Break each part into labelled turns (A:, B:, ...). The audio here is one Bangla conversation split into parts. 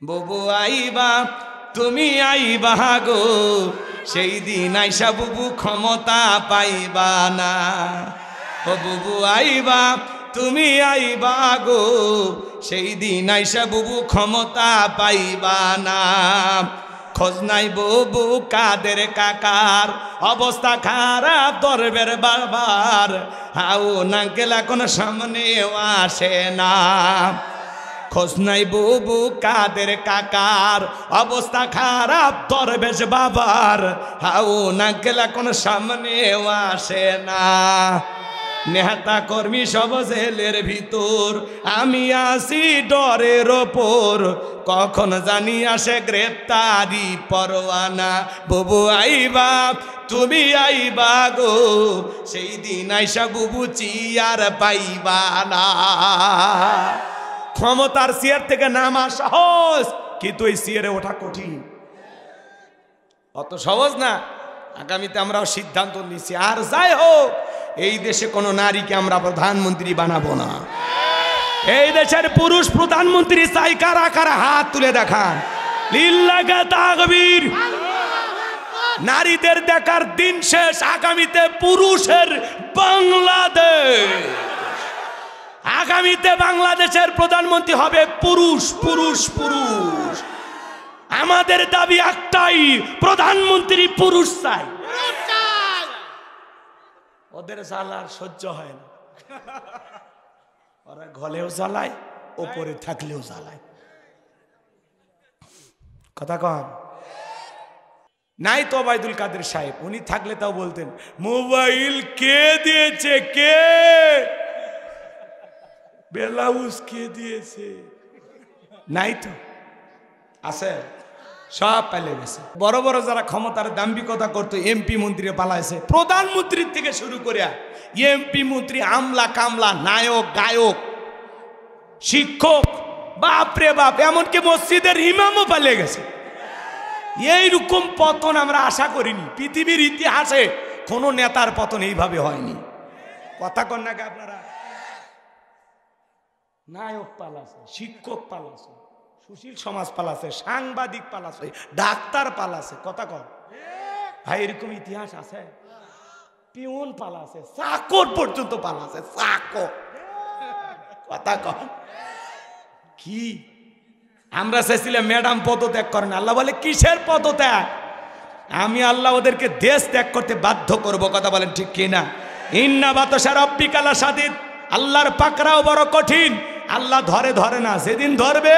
A: বুবু আইবা তুমি আইবা গো, সেই দিন আইসা বুবু ক্ষমতা পাইবা না। ও বুবু আইবা তুমি আইবা গো, সেই দিন আইসা বুবু ক্ষমতা পাইবা না। খোঁজ নাই বুবু কাদের কাকার, অবস্থা খারাপ দরবের বাবার, হাউ নাঙ্কেল এখন সামনেও আসে না। খোঁজ নাই বুবু কাদের কাকার, অবস্থা খারাপ দরবেশ বাবার, হাউ নাঙ্কেল এখন সামনেও আসে না। নেতা কর্মী সব জেলের ভিতর, আমি আসি ডরের ওপর, কখন জানি আসে গ্রেপ্তারি পরোয়ানা। বুবু আইবা তুমি আইবা গো, সেই দিন আইসা বুবু চিয়ার পাইবা না। ক্ষমতার চেয়ার থেকে নামা সহজ, কিন্তু এই চেয়ারে ওঠা কঠিন। অত সহজ না। আগামীতে আমরাও সিদ্ধান্ত নিচ্ছি, আর যাই হোক এই দেশে কোনো নারীকে আমরা প্রধানমন্ত্রী বানাবো না। এই দেশের পুরুষ প্রধানমন্ত্রী চাই কারা কারা, হাত তুলে দেখান। লিল্লাহি তাকবীর। নারীদের দেখার দিন শেষ, আগামীতে পুরুষের বাংলাদেশ। আগামীতে বাংলাদেশের প্রধানমন্ত্রী হবে পুরুষ, পুরুষ, পুরুষ। আমাদের দাবি একটাই, প্রধানমন্ত্রী পুরুষ চাই। ওদের জ্বালার সহ্য হয় না, ওরা গলেও জ্বালায়, ওপরে থাকলেও জ্বালায়। কথা কন নাই তো ওবায়দুল কাদের সাহেব, উনি থাকলে তাও বলতেন মোবাইল কে দিয়েছে, কে ব্লাউজ কে দিয়েছে। নাই তো, আছে সব পালে গেছে। বড় বড় যারা ক্ষমতার দাম্ভিকতা করতো, এমপি মন্ত্রী পালাইছে। প্রধানমন্ত্রীর থেকে শুরু করে এমপি মন্ত্রী, আমলা কামলা, নায়ক গায়ক, শিক্ষক, বাপরে বাপ, এমনকি মসজিদের ইমামও পালে গেছে। এইরকম পতন আমরা আশা করিনি। পৃথিবীর ইতিহাসে কোন নেতার পতন এইভাবে হয়নি। কথা কন নাকি আপনারা? নায়ক পালাছে, শিক্ষক পালাছে, সুশীল সমাজ পালাছে, সাংবাদিক পালাছে, ডাক্তার পালাছে। কথা কন ভাই, এরকম ইতিহাস আছে? পিয়ন পালাছে, চাকর পর্যন্ত পালাছে, চাকর। কথা কন কি? আমরা চাইছিলাম ম্যাডাম পদত্যাগ করেন, আল্লাহ বলে কিসের পদত্যাগ? আমি আল্লাহ ওদেরকে দেশ ত্যাগ করতে বাধ্য করব। কথা বলেন ঠিক কিনা? ইন্না বাতাসা রাব্বিকা লাশাদীদ, আল্লাহর পাকড়াও বড় কঠিন। আল্লাহ ধরে ধরে না, যেদিন ধরবে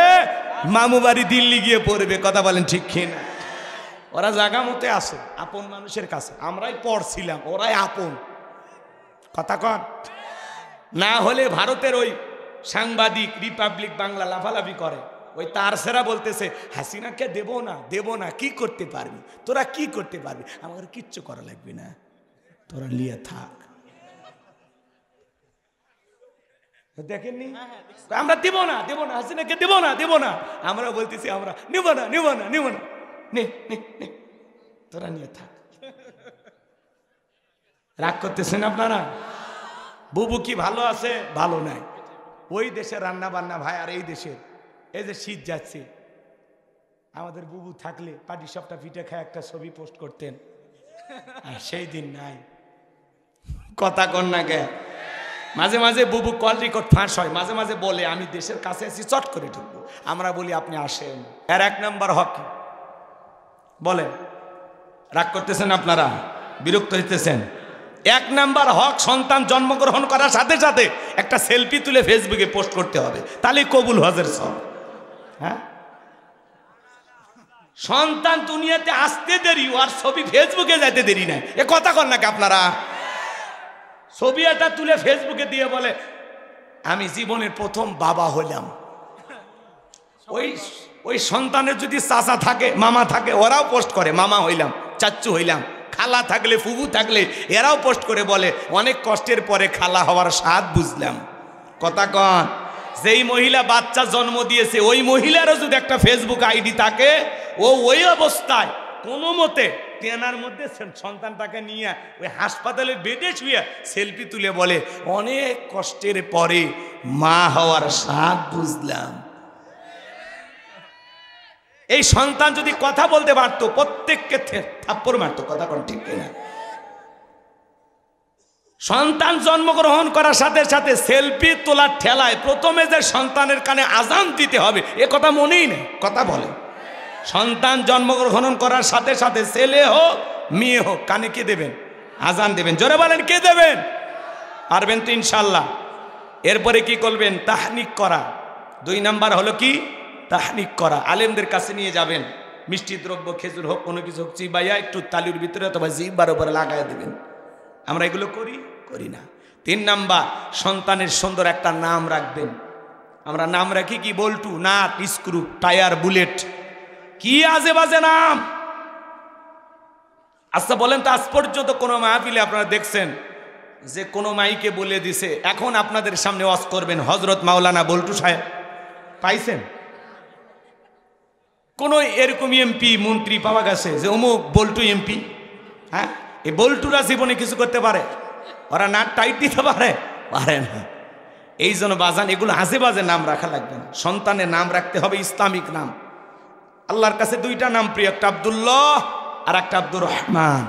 A: মামু বাড়ি দিল্লি গিয়ে পড়বে। কথা বলেন ঠিক কিনা? ওরা জায়গা মতে আসে আপন মানুষের কাছে, আমরাই পড়ছিলাম, ওরাই আপন। কথা কন না হলে ভারতের ওই সাংবাদিক রিপাবলিক বাংলা লাফালাফি করে, ওই তার সেরা বলতেছে হাসিনাকে দেব না, দেব না। কি করতে পারবি তোরা, কি করতে পারবি? আমার কিচ্ছু করা লাগবে না, তোরা নিয়ে থাক। দেখেননি আমরা দেব না, দেব না, হাসিনাকে দেব না, দেব না। আমরা বলতেছি আমরা নিব না, নিব না, নিব না। নে নে, তোরা নিয়ে থাক। রাগ করতেছেন আপনারা? বুবু কি ভালো আছে? ভালো নাই। ওই দেশের রান্না বান্না ভাই, আর এই দেশের এই যে শীত যাচ্ছে, আমাদের বুবু থাকলে পাটি সবটা পিঠে খায় একটা ছবি পোস্ট করতেন, আর সেই দিন নাই। কথা কন না কে? মাঝে মাঝে বুবু কল রেকর্ড ফাঁস হয়, মাঝে মাঝে বলে আমি দেশের কাছে আছি, চট করে ঢুকবো। আমরা বলি আপনি আসেন। এর এক নম্বর হক বলেন। রাগ করতেছেন আপনারা? বিরক্ত হইতেছেন? এক নাম্বার হক, সন্তান জন্মগ্রহণ করার সাথে সাথে একটা সেলফি তুলে ফেসবুকে পোস্ট করতে হবে, তাহলে কবুল হজের সব। হ্যাঁ, সন্তান দুনিয়াতে আসতে দেরি, আর ছবি ফেসবুকে যাইতে দেরি নাই। এ কথা কন নাকি আপনারা? ছবি একটা তুলে ফেসবুকে দিয়ে বলে আমি জীবনের প্রথম বাবা হইলাম। ওই সন্তানের যদি চাচা থাকে, মামা থাকে, ওরাও পোস্ট করে মামা হইলাম, চাচ্চু হইলাম। খালা থাকলে, ফুফু থাকলে এরাও পোস্ট করে বলে অনেক কষ্টের পরে খালা হওয়ার স্বাদ বুঝলাম। কথা কন। যেই মহিলা বাচ্চা জন্ম দিয়েছে, ওই মহিলারও যদি একটা ফেসবুক আইডি থাকে, ও ওই অবস্থায় কোনো মতে তেনার মধ্যে সন্তানটাকে নিয়ে ওই হাসপাতালের বেডে শুয়ে সেলফি তুলে বলে অনেক কষ্টের পরে মা হওয়ার স্বাদ বুঝলাম। এই সন্তান যদি কথা বলতে পারতো প্রত্যেককে থাপ্পড় মারতো। কথা কোন ঠিক কিনা? সন্তান জন্মগ্রহণ করার সাথে সাথে সেলফি তোলার ঠেলায় প্রথমে যে সন্তানের কানে আজান দিতে হবে এ কথা মনেই নেই। কথা বলে, সন্তান জন্মগ্রহণ করার সাথে সাথে ছেলে হোক মেয়ে হোক কানে কে দেবেন? আজান দেবেন। জোরে বলেন কে দেবেন? পারবেন তো ইনশাল্লাহ। এরপরে কি করবেন? তাহনিক করা। 2 নাম্বার হলো কি? তাহনিক করা। আলেমদের কাছে নিয়ে যাবেন, মিষ্টি দ্রব্য খেজুর হোক কোনো কিছু হোক চিবাইয়া একটু তালুর ভিতরে অথবা জিহ্বার উপরে লাগাই দেবেন। আমরা এগুলো করি না। 3 নাম্বার, সন্তানের সুন্দর একটা নাম রাখবেন। আমরা নাম রাখি কি? বল্টু, নাট, স্ক্রু, টায়ার, বুলেট, কি আজে বাজে নাম। আচ্ছা বলেন তো, আজ পর্যন্ত কোনো মাহফিলে আপনারা দেখছেন যে কোনো মাইকে বলে দিছে এখন আপনাদের সামনে ওয়াজ করবেন হযরত মাওলানা বল্টু সাহেব? পাইছেন? কোন এরকম এমপি মন্ত্রী পাওয়া গেছে যে অমুক বল্টু এমপি? হ্যাঁ, এই বল্টুরা জীবনে কিছু করতে পারে? ওরা নাট টাইট দিতে পারে না। এই জন্য বাজান এগুলো আজে বাজে নাম রাখা লাগবে না। সন্তানের নাম রাখতে হবে ইসলামিক নাম। আল্লাহর কাছে 2টা নাম প্রিয়, একটা আব্দুল্লাহ আর একটা আব্দুর রহমান।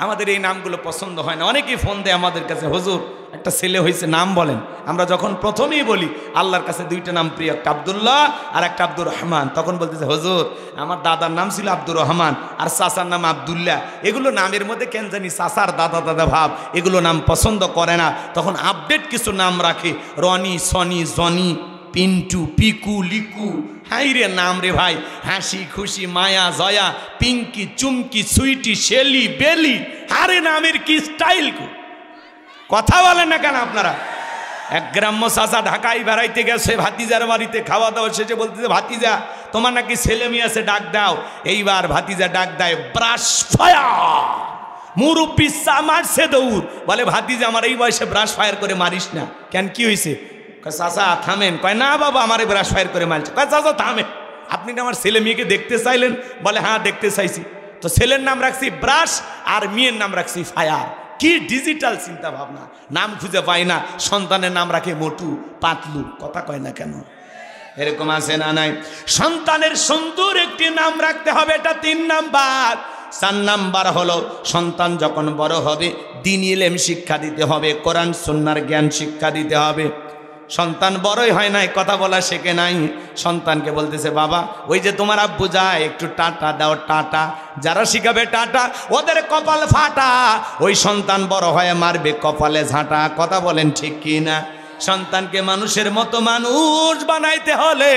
A: আমাদের এই নামগুলো পছন্দ হয় না। অনেকেই ফোন দেয় আমাদের কাছে, হুজুর একটা ছেলে হয়েছে নাম বলেন। আমরা যখন প্রথমেই বলি আল্লাহর কাছে 2টা নাম প্রিয়, একটা আব্দুল্লাহ আর একটা আব্দুর রহমান, তখন বলতেছে হুজুর আমার দাদার নাম ছিল আব্দুর রহমান আর চাচার নাম আব্দুল্লাহ। এগুলো নামের মধ্যে কেন জানি চাচার দাদা ভাব, এগুলো নাম পছন্দ করে না। তখন আপডেট কিছু নাম রাখে, রনি, সনি, জনি, পিন্টু, পিকু, লিকু। হাই রে নাম রে ভাই, হাসি খুশি, মায়া, জয়া, পিঙ্কি, চুমকি, সুইটি, শেলি, বেলি। আরে নামের কি স্টাইল! কথা বলেন না কেন আপনারা? এক গ্রাম্য চাচা ঢাকায় বেড়াইতে গেছে ভাতিজার বাড়িতে, খাওয়া দাওয়া শেষে বলতেছে ভাতিজা তোমার নাকি ছেলে মেয়ে আছে, ডাক দাও। এইবার ভাতিজা ডাক দেয় ব্রাশ ফায়ার। মুরব্বি মারছে দৌড়, বলে ভাতিজা আমার এই বয়সে ব্রাশ ফায়ার করে মারিস না। কেন, কি হয়েছে? চাচা থামেন। কয় না বাবা আমার ব্রাশ ফায়ার করে মারছে। কয় চাচা থামেন, আপনি না আমার ছেলে মেয়েকে দেখতে চাইলেন? বলে হ্যাঁ দেখতে চাইছি। তো ছেলের নাম রাখছি ব্রাশ আর মেয়ের নাম রাখছি ফায়ার। কি ডিজিটাল চিন্তা ভাবনা! নাম খুঁজে পাই না, সন্তানের নাম রাখে মোটু, পাতলু। কথা কয় না কেন? এরকম আছে না নাই? সন্তানের সুন্দর একটি নাম রাখতে হবে, এটা 3 নাম্বার। 4 নাম্বার হলো সন্তান যখন বড় হবে দ্বীনি ইলম শিক্ষা দিতে হবে, কোরআন সুন্নাহর জ্ঞান শিক্ষা দিতে হবে। সন্তান বড়ই হয় নাই, কথা বলা শেখে নাই। সন্তানকে বলতেছে বাবা ওই যে তোমার আব্বু যায় একটু টাটা দাও, টাটা। যারা শিখাবে টাটা ওদের কপাল ফাটা। ওই সন্তান বড় হয়ে মারবে কপালে ঝাঁটা। কথা বলেন ঠিক কি না? সন্তানকে মানুষের মতো মানুষ বানাইতে হলে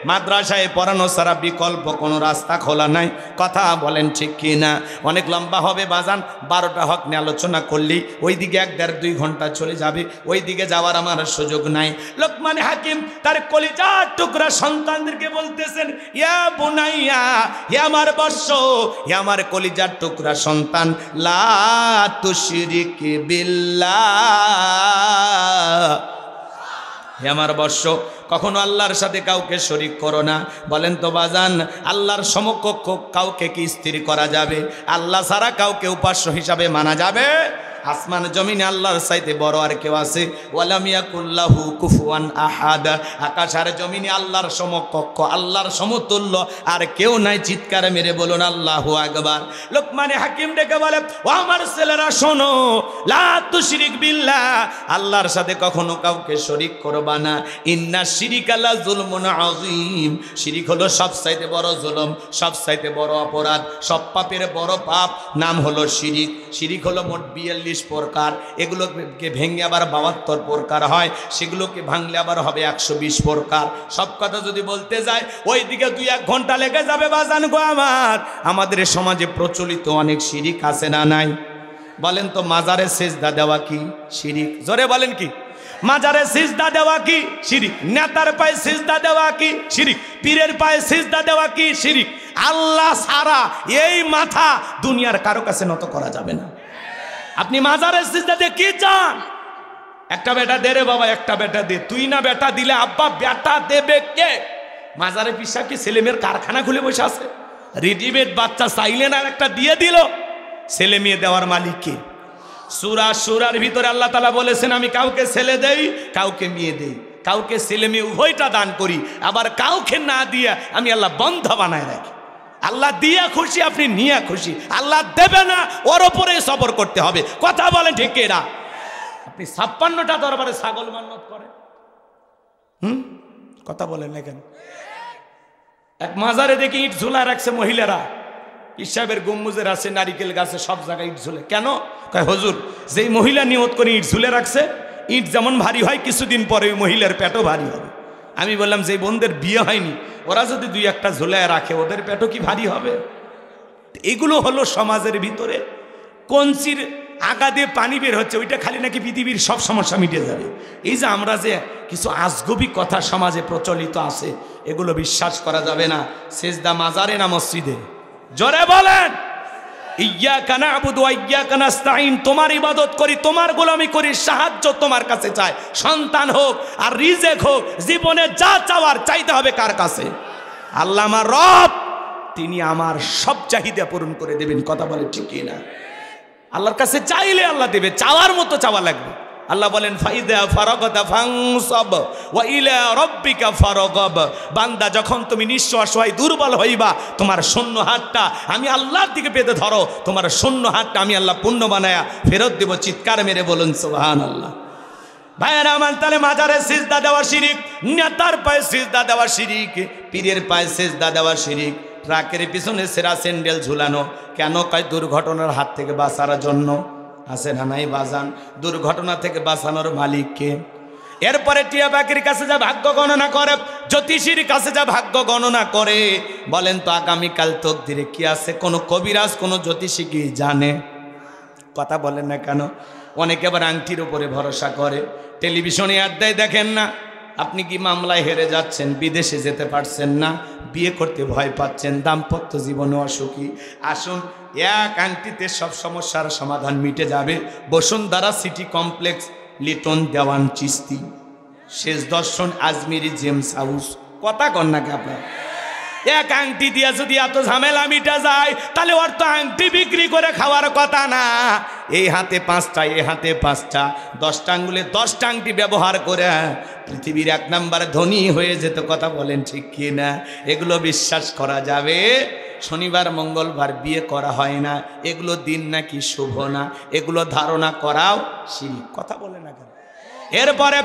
A: মাদ্রাসায় পড়ানো ছাড়া বিকল্প কোনো রাস্তা খোলা নাই। কথা বলেন ঠিক কি না? অনেক লম্বা হবে বাজান, 12টা হক নিয়ে আলোচনা করলেই ওইদিকে 1-1.5-2 ঘন্টা চলে যাবে, ওইদিকে যাওয়ার আমার সুযোগ নাই। লোকমান হাকিম তার কলিজার টুকরা সন্তানদেরকে বলতেছেন ইয়া বুনাইয়া, হে আমার বৎস, হে আমার কলিজার টুকরা সন্তান, লা তুশরিক বিল্লাহ। হে আমার বৎস, কখনো আল্লাহর সাথে কাউকে শরীক করো না। বলেন তো বাজান, আল্লাহর সমকক্ষ কাউকে কি স্থির করা যাবে? আল্লাহ ছাড়া কাউকে উপাস্য হিসাবে মানা যাবে? আসমান জমিনে আল্লাহর চাইতে বড় আর কেউ আছে? ওয়ালাম ইয়াকুল্লাহু কুফুয়ান আহাদ। আকাশ আর জমিনে আল্লাহর সমকক্ষ, আল্লাহর সমতুল্য আর কেউ নাই। চিৎকার মেরে বলুন আল্লাহু আকবার। লোকমানে হাকিম ডেকে বলে ও আমার ছেলেরা শোনো, লা তুশরিক বিল্লাহ, আল্লাহর সাথে কখনো কাউকে শরীক করবা না। ইন্না শিরিকা লা যুলমুন আযীম, শিরিক হলো সবচাইতে বড় জুলুম, সবচাইতে বড় অপরাধ, সব পাপের বড় পাপ নাম হলো শিরিক। শিরিক হলো মোট 42 প্রকার। এগুলোকে ভেঙে আবার 72 প্রকার হয়, সেগুলোকে ভাঙলে আবার হবে 120 প্রকার। সব কথা যদি বলতে যায় ওইদিকে 2-1 ঘন্টা লেগে যাবে বাজান গো আমার। আমাদের সমাজে প্রচলিত অনেক শিরিক আছে না নাই? বলেন তো মাজারে সিজদা দেওয়া কি শিরিক? জোরে বলেন কি? মাজারে সিজদা দেওয়া কি শিরিক? নেতার পায়ে সিজদা দেওয়া কি শিরিক? পীরের পায়ে সিজদা দেওয়া কি শিরিক? আল্লাহ ছাড়া এই মাথা দুনিয়ার কারো কাছে নত করা যাবে না। আপনি মাজারে সিজদা দিয়ে কি চান? একটা বেটা দে রে বাবা, একটা বেটা দে। তুই না বেটা দিলে আব্বা বেটা দেবে কে? মাজারে পিসা কি ছেলে মেয়ের কারখানা খুলে বসে আছে? রেডিমেড বাচ্চা চাইলেন আর একটা দিয়ে দিল। ছেলে মেয়ে দেওয়ার মালিক কে? সূরা সূরার ভিতরে আল্লাহ তাআলা বলেছেন আমি কাউকে ছেলে দেই, কাউকে মেয়ে দেই, কাউকে ছেলে মেয়ে উভয়টা দান করি, আবার কাউকে না দিয়ে আমি আল্লাহ বন্ধ বানায় রাখি। আল্লাহ দিয়া খুশি, আপনি নিয়ে খুশি। আল্লাহ দেবে না, ওর ওপরে সবর করতে হবে। কথা বলেন ঠিক এরা? আপনি 56টা দরবারে ছাগল মান্নত করেন, কথা বলেন না কেন? এক মাজারে দেখি ইট ঝুলা রাখছে মহিলারা, ইসাবের গম্বুজের আছে, নারিকেল গাছে, সব জায়গায় ইট ঝুলে। কেন? কয় হুজুর, যেই মহিলা নিয়ত করে ইট ঝুলে রাখছে, ইট যেমন ভারী হয় কিছুদিন পরে ওই মহিলার পেটও ভারী হবে। আমি বললাম, যে বোনদের বিয়ে হয়নি ওরা যদি 2-1টা ঝুলায় রাখে, ওদের পেটও কি ভারী হবে? এগুলো হলো সমাজের ভিতরে কঞ্চির আগা দিয়ে পানি বের হচ্ছে, ওইটা খালি নাকি পৃথিবীর সব সমস্যা মিটে যাবে। এই যে আমরা যে কিছু আজগবি কথা সমাজে প্রচলিত আছে, এগুলো বিশ্বাস করা যাবে না। সেজদা মাজারে না মসজিদে? জোরে বলেন। ইয়্যাকা না'বুদু ওয়া ইয়্যাকা নাস্তাঈন, তোমার ইবাদত করি, তোমার গোলামি করি, সাহায্য তোমার কাছে চাই। সন্তান হোক আর রিজেক হোক, জীবনে যা চাওয়ার চাইতে হবে কার কাছে? আল্লাহ আমার রব, তিনি আমার সব চাহিদা পূরণ করে দেবেন। কথা বলে ঠিক না? আল্লাহর কাছে চাইলে আল্লাহ দেবে, চাওয়ার মতো চাওয়া লাগবে। আল্লাহ বলেন, ফাইদা ফারাগতা ফানসাব ওয়া ইলা রাব্বিকা ফারাগাব। বান্দা, যখন তুমি নিঃস্ব অসহায় দুর্বল হইবা, তোমার শূন্য হাতটা আমি আল্লাহর দিকে পেতে ধরো, তোমার শূন্য হাতটা আমি আল্লাহ পূর্ণ বানায়া ফেরত দেব। চিৎকার মেরে বলুন সুবহানাল্লাহ। ভাইয়েরা আমার, তাহলে মাজারে সিজদা দেওয়া শিরিক, নেতার পায়ে সিজদা দেওয়া শিরিক, পীরের পায়ে সিজদা দেওয়া শিরিক, ট্রাকের পিছনে সেরা স্যান্ডেল ঝুলানো। কেন? কয় দুর্ঘটনার হাত থেকে বাঁচার জন্য। আছে না নাই বাজান? দুর্ঘটনা থেকে বাঁচানোর মালিককে। এরপরে টিয়া পাখির কাছে যা ভাগ্য গণনা করে, জ্যোতিষীর কাছে যা ভাগ্য গণনা করে, বলেন তো আগামীকাল তকদিরে কি আছে? কোনো কবিরাজ, কোনো জ্যোতিষী কি জানে? কথা বলেন না কেন? অনেকে আবার আংটির উপরে ভরসা করে। টেলিভিশনে আড্ডায় দেখেন না, আপনি কি মামলায় হেরে যাচ্ছেন, বিদেশে যেতে পারছেন না, বিয়ে করতে ভয় পাচ্ছেন, দাম্পত্য জীবনে অসুখী, আসুন এক আংটিতে সব সমস্যার সমাধান মিটে যাবে। বসুন্ধরা সিটি কমপ্লেক্স, লিটন দেওয়ান চিস্তি, শেষ দর্শন আজমিরি জেমস হাউস। কথা কন নাকি আপনার? এক আংটি দিয়া যদি এত ঝামেলা মিটা যায়, তাহলে ওর তো আংটি বিক্রি করে খাওয়ার কথা না। এই হাতে 5টা, এই হাতে 5টা, 10টা আঙ্গুলে 10টা আংটি ব্যবহার করে পৃথিবীর 1 নাম্বার ধনী হয়ে যেত। কথা বলেন ঠিক কি না? এগুলো বিশ্বাস করা যাবে? শনিবার মঙ্গলবার বিয়ে করা হয় না, এগুলো দিন নাকি শুভ না, এগুলো ধারণা করাও শিরিক। কথা বলে না কেন? এরপরে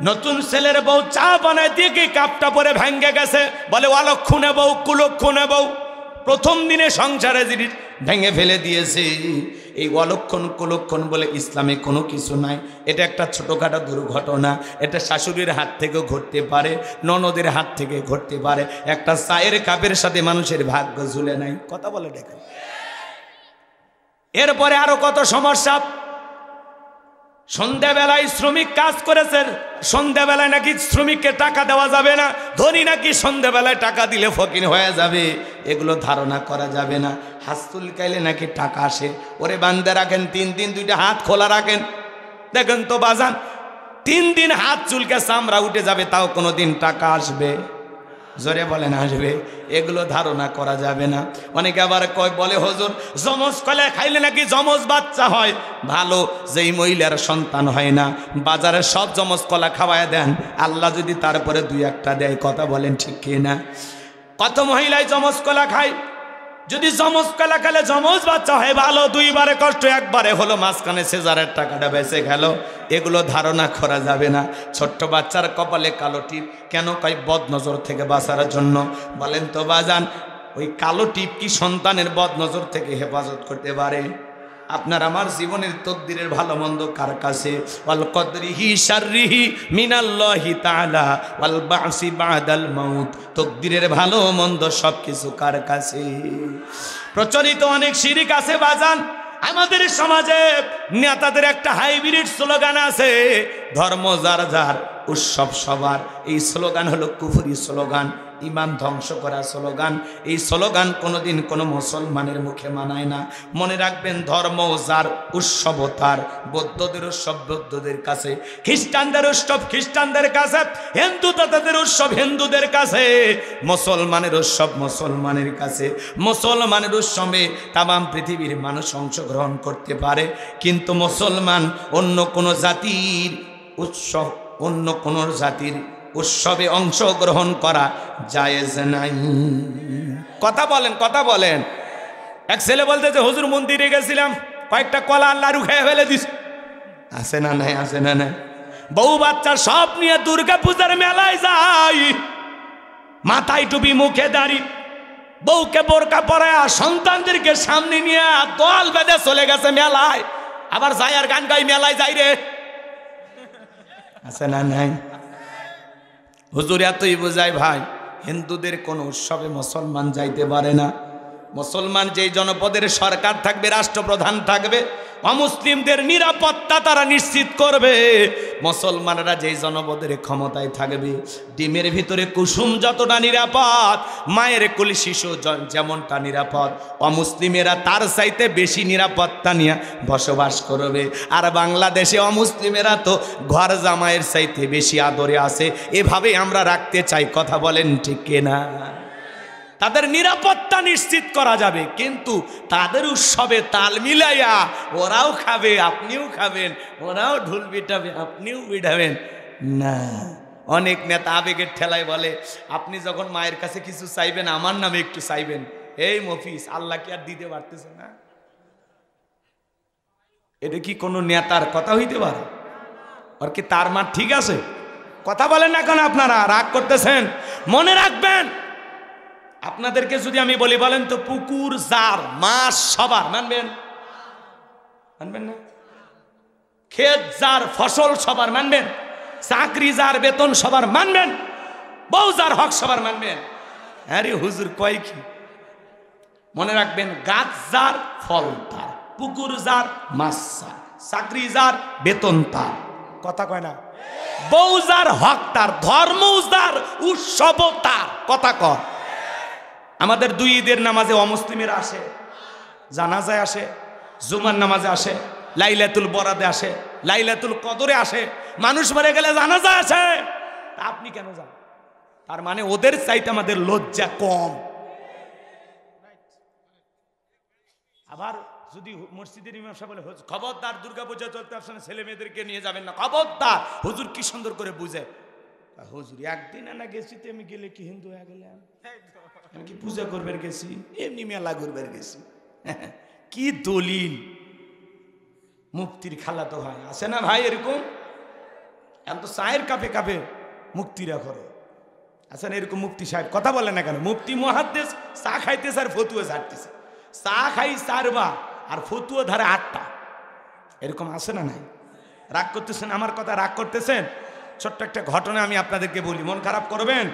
A: নতুন ছেলের বউ চা বানায় দিয়ে কি কাপটা পরে ভেঙে গেছে, বলে অলক্ষণে বউ, কুলক্ষণে বউ। প্রথম দিনে সংসারে জিনিস ভেঙে ফেলে দিয়েছে। এই অলক্ষণ কুলক্ষণ বলে ইসলামে কোনো কিছু নাই। এটা একটা ছোটোখাটো দুর্ঘটনা। এটা শাশুড়ির হাত থেকেও ঘটতে পারে, ননদের হাত থেকে ঘটতে পারে। একটা চায়ের কাপের সাথে মানুষের ভাগ্য ঝুলে নাই। কথা বলে দেখেন। এরপরে আরো কত সমস্যা। সন্ধ্যাবেলায় শ্রমিক কাজ করেছেন, সন্ধ্যাবেলায় নাকি শ্রমিককে টাকা দেওয়া যাবে না, ধনী নাকি সন্ধ্যাবেলায় টাকা দিলে ফকির হয়ে যাবে। এগুলো ধারণা করা যাবে না। হাত চুলকাইলে নাকি টাকা আসে। ওরে বান্দা রাখেন 3 দিন 2টা হাত খোলা রাখেন, দেখেন তো বাজান, 3 দিন হাত চুলকে চামড়া উঠে যাবে, তাও কোনো দিন টাকা আসবে? জোরে বলেন আসবে? এগুলো ধারণা করা যাবে না। অনেকে আবার কয়, বলে হুজুর যমজ কলা খাইলে নাকি যমজ বাচ্চা হয়। ভালো, যেই মহিলার সন্তান হয় না, বাজারে সব যমজ কলা খাওয়ায় দেন, আল্লাহ যদি তারপরে 2-1টা দেয়। কথা বলেন ঠিক কি না? কত মহিলাই যমজ কলা খায়। যদি যমজ কলা খেলে যমজ বাচ্চা হয় ভালো, 2বারে কষ্ট, 1বারে হলো মাঝখানে সিজারের টাকাটা বেঁচে গেল। এগুলো ধারণা করা যাবে না। ছোট্ট বাচ্চার কপালে কালো টিপ কেন? কয় বদ নজর থেকে বাঁচার জন্য। বলেন তো বাজান, ওই কালো টিপ কি সন্তানের বদ নজর থেকে হেফাজত করতে পারে? আপনার আমার জীবনের তকদিরের ভালো মন্দ কার কাছে? ওয়াল কদরিহি শাররিহি মিনাল্লাহি তাআলা ওয়াল বাসি বাদাল মাউত। তকদিরের ভালো মন্দ সবকিছু কার কাছে? প্রচলিত অনেক শিরিক আছে বাজান। আমাদের সমাজে নেতাদের একটা হাইব্রিড স্লোগান আছে, ধর্ম যার যার, উৎসব সবার। এই স্লোগান হলো কুফরি স্লোগান, ইমান ধ্বংস করা স্লোগান। এই স্লোগান কোনোদিন কোনো মুসলমানের মুখে মানায় না। মনে রাখবেন, ধর্ম যার, উৎসব তার। বৌদ্ধদের উৎসব বৌদ্ধদের কাছে, খ্রিস্টানদের উৎসব খ্রিস্টানদের কাছে, হিন্দু তাদের উৎসব হিন্দুদের কাছে, মুসলমানের উৎসব মুসলমানের কাছে। মুসলমানের উৎসবে তামাম পৃথিবীর মানুষ অংশগ্রহণ করতে পারে, কিন্তু মুসলমান অন্য কোনো জাতির উৎসব অন্য কোন জাতির উৎসবে অংশগ্রহণ করা জায়েজ নাই। কথা বলেন, কথা বলেন। এক ছেলে বলতেছে হুজুর মন্দিরে গেছিলাম, কয়েকটা কলা আর লাড়ু খেয়ে ফেলে দিস। আছে না নাই? আছে না নাই? বউ বাচ্চা সব নিয়ে দুর্গা পূজার মেলায় যাই, মাথায় টুপি মুখে দাড়ি, বউকে বোরকা পরায় সন্তানদেরকে সামনে নিয়ে দল বেঁধে চলে গেছে মেলায়, আবার যাই আর গান গাই মেলায় যাই রে। আছে না নাই? হুজুর এতই বোঝায় ভাই, হিন্দুদের কোন উৎসবে মুসলমান যাইতে পারে না। মুসলমান যেই জনপদের সরকার থাকবে, রাষ্ট্রপ্রধান থাকবে, অমুসলিমদের নিরাপত্তা তারা নিশ্চিত করবে। মুসলমানরা যেই জনপদের ক্ষমতায় থাকবে, ডিমের ভিতরে কুসুম যতটা নিরাপদ, মায়ের কোলে শিশু যেমনটা নিরাপদ, অমুসলিমেরা তার চাইতে বেশি নিরাপত্তা নিয়ে বসবাস করবে। আর বাংলাদেশে অমুসলিমেরা তো ঘর জামাইয়ের চাইতে বেশি আদরে আছে। এভাবে আমরা রাখতে চাই। কথা বলেন ঠিক কিনা? তাদের নিরাপত্তা নিশ্চিত করা যাবে, কিন্তু তাদের উৎসবে তাল মিলাইয়া ওরাও খাবে, আপনিও খাবেন, ওরাও ঢোল পিটাবে, আপনিও পিটাবেন না। অনেক নেতা আবেগের ঠেলায় বলে আপনি যখন মায়ের কাছে কিছু চাইবেন আমার নামে একটু চাইবেন। এই মফিস, আল্লাহ কি আর দিতে পারতেছে না? এটা কি কোনো নেতার কথা হইতে পারে? আর কি তার মা ঠিক আছে? কথা বলেন না কেন? আপনারা রাগ করতেছেন? মনে রাখবেন, আপনাদেরকে যদি আমি বলি, বলেন তো পুকুর জার মাছ সবার মানবেন? মানবেন না? ক্ষেত যার ফসল সবার মানবেন? চাকরি যার বেতন সবার মানবেন? বউ যার হক সবার মানবেন? আরে হুজুর কয় কি? মনে রাখবেন, গাছ যার ফল তার, পুকুর যার মাছ যার, চাকরি যার বেতন তার। কথা কয় না? বউ যার হক তার, ধর্ম যার, উৎসব তার। কথা কয়? আমাদের দুই ঈদের নামাজে অমুসলিমেরা আসে, জানাজায় আসে, জুমার নামাজে আসে, লাইলাতুল বরাদে আসে, লাইলাতুল কদরে আসে, মানুষ মরে গেলে জানাজায় আসে। তা আপনি কেন যান? তার মানে ওদের চাইতে আমাদের লজ্জা কম। আবার যদি মসজিদের ইমাম সাহেব বলে খবরদার দুর্গাপূজা চলতে আসলে ছেলে মেয়েদেরকে নিয়ে যাবেন না, খবরদার। হুজুর কি সুন্দর করে বুঝে, হুজুর একদিন না গেছি, আমি গেলে কি হিন্দু হয়ে গেলাম? আমি কি পূজা করবার গেছি? এমনি মেলা করবার গেছি। কি দলিল? মুক্তির খালা তো হয়, আছে না ভাই এরকম? এখন তো চায়ের কাপে কাপে মুক্তিরা করে, আছে না এরকম মুফতি সাহেব? কথা বলে না কেন? মুফতি মুহাদ্দিস চা খাইতেছে আর ফতুয়া ঝাড়তেছে। চা খাই 4 বার আর ফতুয়া ধারে 8টা। এরকম আছে না নাই? রাগ করতেছেন আমার কথা? রাগ করতেছেন? ছোট্ট একটা ঘটনা আমি আপনাদেরকে বলি, মন খারাপ করবেন।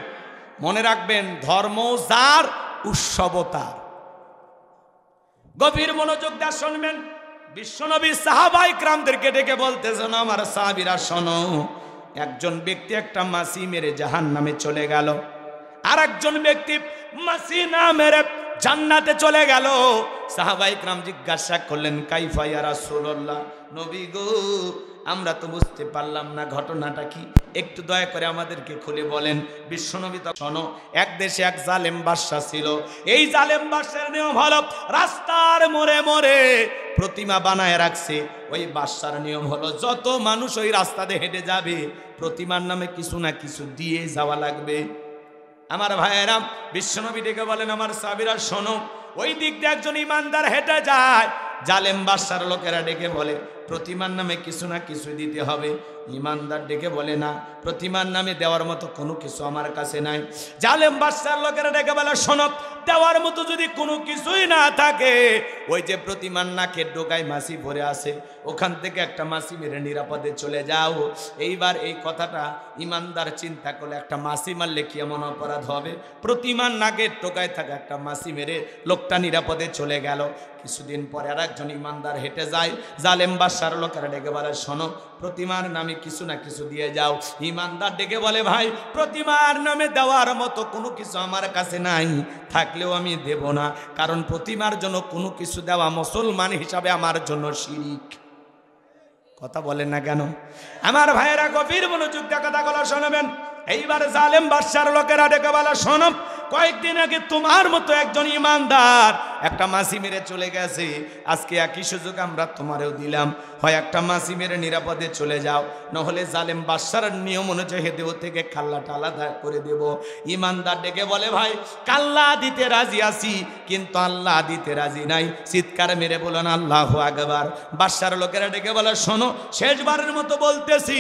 A: মনে রাখবেন, ধর্ম যার, উৎসব তার। গভীর মনোযোগ দিয়ে শুনবেন। বিশ্বনবী সাহাবায়ে কেরামদেরকে ডেকে বলতেছেন, আমার সাহাবীরা শোনো, একজন ব্যক্তি একটা মাছি মেরে জাহান্নামে চলে গেল, আর একজন ব্যক্তি মাছি না মেরে জান্নাতে চলে গেল। সাহাবায়ে কেরাম জিজ্ঞাসা করলেন, কাইফা ইয়া রাসূলুল্লাহ, নবী গো আমরা তো বুঝতে পারলাম না ঘটনাটা কি, একটু দয়া করে আমাদেরকে খুলে বলেন। বিশ্বনবী তো শোনো, এক দেশে এক জালেম বাদশা ছিল। এই জালেম বাদশার নিয়ম হলো রাস্তার মোড়ে মোড়ে প্রতিমা বানায় রাখছে। ওই বাদশার নিয়ম হলো যত মানুষ ওই রাস্তা দিয়ে হেঁটে যাবে, প্রতিমার নামে কিছু না কিছু দিয়ে যাওয়া লাগবে। আমার ভাইয়েরা, বিশ্বনবী ডেকে বলেন, আমার সাহাবীরা শোনো, ওই দিক দিয়ে একজন ইমানদার হেঁটে যায়। জালেম বাদশার লোকেরা ডেকে বলে, প্রতিমার নামে কিছু না কিছু দিতে হবে। ইমানদার ডেকে বলে, না, প্রতিমার নামে দেওয়ার মতো কোনো কিছু আমার কাছে নাই। জালেম বাদশার লোকেরা ডেকে বলে, শোনো, দেওয়ার মতো যদি কোনো কিছুই না থাকে, ওই যে প্রতিমার নাকের ডোকায় মাছি ভরে আছে, ওখান থেকে একটা মাছি মেরে নিরাপদে চলে যাও। এইবার এই কথাটা ইমানদার চিন্তা করলে, একটা মাছি মারলে কি এমন অপরাধ হবে? প্রতিমার নাকের টোকায় থাকা একটা মাছি মেরে লোকটা নিরাপদে চলে গেল। কিছুদিন পরে আর একজন ইমানদার হেঁটে যায়। জালেম বাদশার লোকেরা ডেকে বলে, শোনো, প্রতিমার নামে কিছু না কিছু দিয়ে যাও। ইমানদার ডেকে বলে, ভাই, প্রতিমার নামে দেওয়ার মতো কোনো কিছু আমার কাছে নাই, থাকলেও আমি দেব না, কারণ প্রতিমার জন্য কোনো কিছু দেওয়া মুসলমান হিসাবে আমার জন্য শিরিক। কথা বলেন না কেন? আমার ভাইয়েরা, গভীর মনোযোগ দিয়ে কথাগুলো শোনাবেন। এইবার জালেম বাদশার লোকেরা ডেকে বলে, শোনো, কয়েকদিন আগে তোমার মতো একজন ইমানদার একটা মাছি মেরে চলে গেছে, আজকে একই সুযোগ আমরা তোমারেও দিলাম। হয় একটা মাছি মেরে নিরাপদে চলে যাও, নহলে জালেম বাদশার নিয়ম অনুযায়ী দেহ থেকে কাল্লাটা আলাদা করে দেব। ইমানদার ডেকে বলে, ভাই কাল্লা দিতে রাজি আছি, কিন্তু আল্লাহ দিতে রাজি নাই। চিৎকার মেরে বলেন আল্লাহু আকবার। বাদশার লোকেরা ডেকে বলে, শোনো, শেষবারের মতো বলতেছি,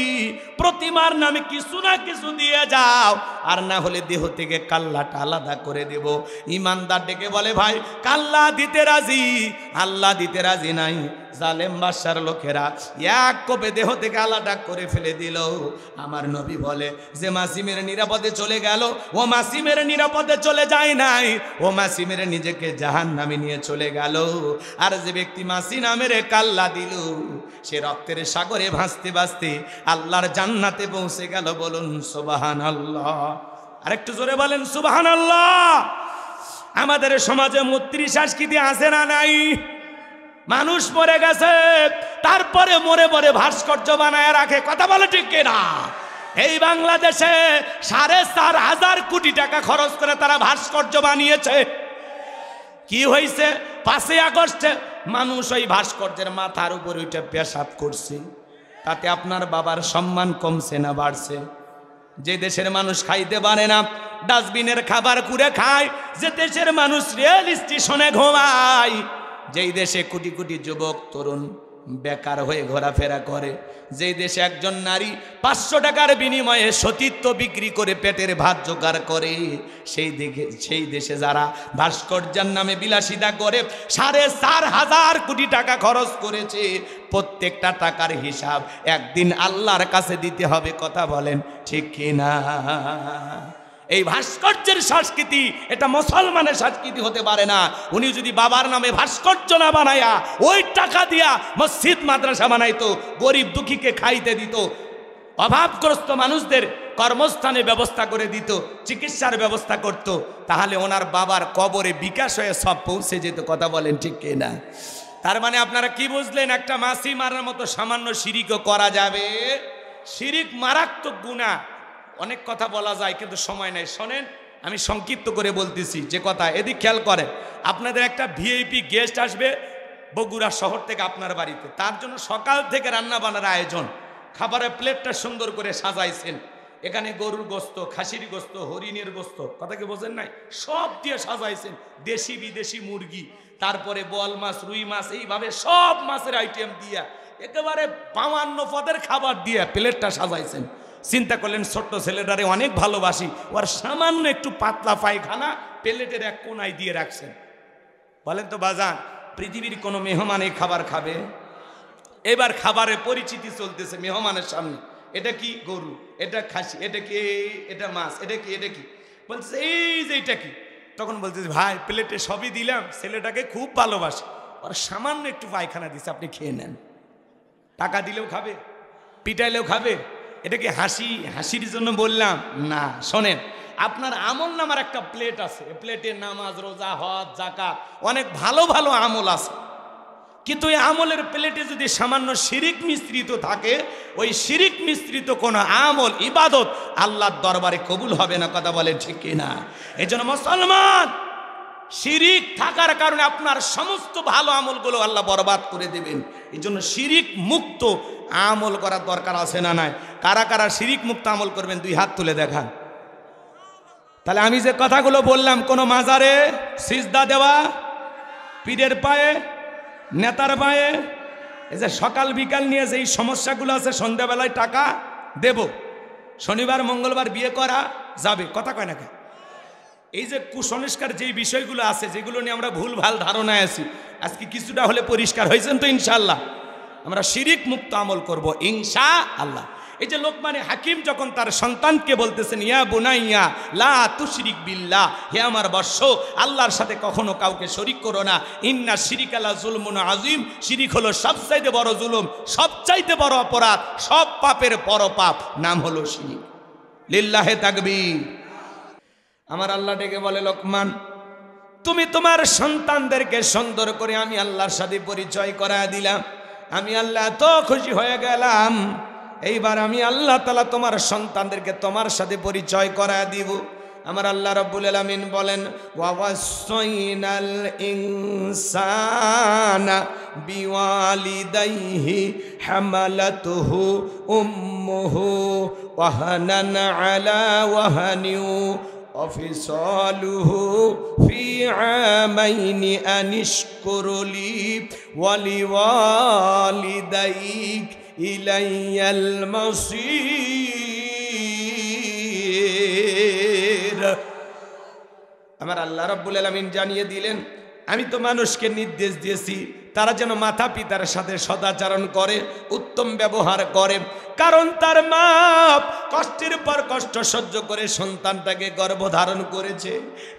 A: প্রতিমার নামে কিছু না কিছু দিয়ে যাও, আর না হলে দেহ থেকে কাল্লাটা আলাদা করে দেব। ইমানদার ডেকে বলে, ভাই কাল্লা দিতে রাজি, আল্লাহ দিতে রাজি নাই। জালেম বাদশার লোকেরা এক কোপে দেহ থেকে আলাদা করে ফেলে দিল। আমার নবী বলে, যে মাসিমের নিরাপদে চলে গেল, ও মাসিমের নিরাপদে চলে যায় নাই, ও মাসিমের নিজেকে জাহান্নামে নিয়ে চলে গেল। আর যে ব্যক্তি মাসি নামের কাল্লা দিল, সে রক্তের সাগরে ভাসতে ভাসতে আল্লাহর জান্নাতে পৌঁছে গেল। বলুন সুবহানাল্লাহ। আরেকটু জোরে বলেন সুবহানাল্লাহ। আমাদের সমাজে মূর্তি সংস্কৃতি আছে না নাই? মানুষ মরে গেছে, তারপরে মরে মরে ভাস্কর্য বানায় রাখে। কথা বলে ঠিক কিনা? এই বাংলাদেশে 4,500 কোটি টাকা খরচ করে তারা ভাস্কর্য বানিয়েছে। কি হয়েছে? 5ই আগস্টে মানুষ ওই ভাস্কর্যের মাথার উপর উঠে পেশাব করছে। তাতে আপনার বাবার সম্মান কমছে না বাড়ছে? যে দেশের মানুষ খাইতে পারে না, ডাস্টবিনের খাবার কুড়ে খায়, যে দেশের মানুষ রেল স্টেশনে ঘুমায়, যেই দেশে কোটি কোটি যুবক তরুণ বেকার হয়ে ঘোরাফেরা করে, যেই দেশে একজন নারী 500 টাকার বিনিময়ে সতীত্ব বিক্রি করে পেটের ভাত জোগাড় করে, সেই দেশে যারা ভাস্কর্যের নামে বিলাসিতা করে 4,500 কোটি টাকা খরচ করেছে, প্রত্যেকটা টাকার হিসাব একদিন আল্লাহর কাছে দিতে হবে। কথা বলেন ঠিক কিনা? এই ভাস্কর্যের সংস্কৃতি, এটা মুসলমানের সংস্কৃতি হতে পারে না। উনি যদি বাবার নামে ভাস্কর্য না বানায়া ওই টাকা দিয়া মসজিদ মাদ্রাসা বানাইতো, গরিব দুঃখীকে খাইতে দিত, অভাবগ্রস্ত মানুষদের কর্মস্থানে ব্যবস্থা করে দিত, চিকিৎসার ব্যবস্থা করত, তাহলে ওনার বাবার কবরে বিকাশ হয়ে সব পৌঁছে যেত। কথা বলেন ঠিক কিনা? তার মানে আপনারা কি বুঝলেন? একটা মাছি মারার মতো সামান্য শিরিকও করা যাবে। শিরিক মারাত্মক গুনাহ। অনেক কথা বলা যায়, কিন্তু সময় নাই। শোনেন, আমি সংক্ষিপ্ত করে বলতেছি যে কথা, এদিক খেয়াল করেন। আপনাদের একটা ভিআইপি গেস্ট আসবে বগুড়া শহর থেকে আপনার বাড়িতে, তার জন্য সকাল থেকে রান্না বান্নার আয়োজন, খাবারের প্লেটটা সুন্দর করে সাজাইছেন। এখানে গরুর গোস্ত, খাসির গোস্ত, হরিণের গোস্ত, কথা কি বোঝেন নাই, সব দিয়ে সাজাইছেন, দেশি বিদেশি মুরগি, তারপরে বল মাছ, রুই মাছ, এইভাবে সব মাছের আইটেম দিয়া একেবারে 52 পদের খাবার দিয়ে প্লেটটা সাজাইছেন। চিন্তা করলেন, ছোট্ট ছেলেটারে অনেক ভালোবাসি, ওর সামান্য একটু পাতলা পায়খানা প্লেটের এক কোনায় দিয়ে রাখছেন। বলেন তো বাজান, পৃথিবীর কোনো মেহমান এই খাবার খাবে? এবার খাবারের পরিচিতি চলতেছে মেহমানের সামনে। এটা কি? গরু। এটা খাসি। এটা কি? এটা মাছ। এটা কি? এটা কি? বলছে এই যে এটা কি? তখন বলতেছে, ভাই প্লেটে সবই দিলাম, ছেলেটাকে খুব ভালোবাসি, ওর সামান্য একটু পায়খানা দিচ্ছে, আপনি খেয়ে নেন। টাকা দিলেও খাবে, পিটাইলেও খাবে। এটা কি হাসির জন্য বললাম না? শোনেন, আপনার আমল নামার একটা প্লেট আছে, প্লেটে নামাজ, রোজা, হজ, যাকাত, অনেক ভালো ভালো আমল আছে, কিন্তু এই আমলের প্লেটে যদি সামান্য শিরিক মিশ্রিত থাকে, ওই শিরিক মিশ্রিত কোনো আমল, ইবাদত আল্লাহর দরবারে কবুল হবে না। কথা বলে ঠিক কিনা? এই জন্য মুসলমান, শিরিক থাকার কারণে আপনার সমস্ত ভালো আমলগুলো আল্লাহ বরবাদ করে দেবেন। এই জন্য শিরিক মুক্ত আমল করার দরকার আছে না নাই? কারা কারা শিরিক মুক্ত আমল করবেন? 2 হাত তুলে দেখান। তাহলে আমি যে কথাগুলো বললাম, কোনো মাজারে সিজদা দেওয়া, পীরের পায়ে, নেতার পায়ে, এই যে সকাল বিকাল নিয়ে যে এই সমস্যাগুলো আছে, সন্ধ্যাবেলায় টাকা দেব, শনিবার মঙ্গলবার বিয়ে করা যাবে, কথা কয় না কেন? এই যে কুসংস্কার যেই বিষয়গুলো আছে, যেগুলো নিয়ে আমরা ভুল ভাল ধারণায় আছি, আজকে কিছুটা হলে পরিষ্কার হয়েছেন তো ইনশাআল্লাহ। আমরা শিরিক মুক্ত আমল করব ইনশাআল্লাহ। এই যে লোকমানে হাকিম যখন তার সন্তানকে বলতেছেন, ইয়া বুনাইয়া লা তুশরিক বিল্লাহ, হে আমার বৎস, আল্লাহর সাথে কখনো কাউকে শরীক করো না, ইন্না শিরিকা লা যুলমুন আযীম, শিরিক হলো সবচাইতে বড় জুলুম, সবচাইতে বড় অপরাধ, সব পাপের বড় পাপ নাম হলো শিরিক। লিল্লাহে তাকবীর। আমার আল্লাহ ডেকে বলে, লোকমান, তুমি তোমার সন্তানদেরকে সুন্দর করে আমি আল্লাহর সাথে পরিচয় করায় দিলাম, আমি আল্লাহ এত খুশি হয়ে গেলাম। এইবার আমি আল্লাহ তাআলা তোমার সন্তানদেরকে তোমার সাথে পরিচয় করায় দিব। আমার আল্লাহ রাব্বুল আলামিন বলেন ওয়াওয়াসাইনাল ইনসানা বিওয়ালিদাইহি হামালাতুহু উম্মুহু ওয়াহানান আলা ওয়াহানিউ وفصاله في عامين أن اشكر لي ولوالديك إلي المصير আমার আল্লাহ রাব্বুল আলামিন জানিয়ে দিলেন আমি তো মানুষকে নির্দেশ দিয়েছি তারা যেন মাতা পিতার সাথে সদাচরণ করে, উত্তম ব্যবহার করে, কারণ তার মা কষ্টের পর কষ্ট সহ্য করে সন্তানটাকে গর্ভধারণ করেছে,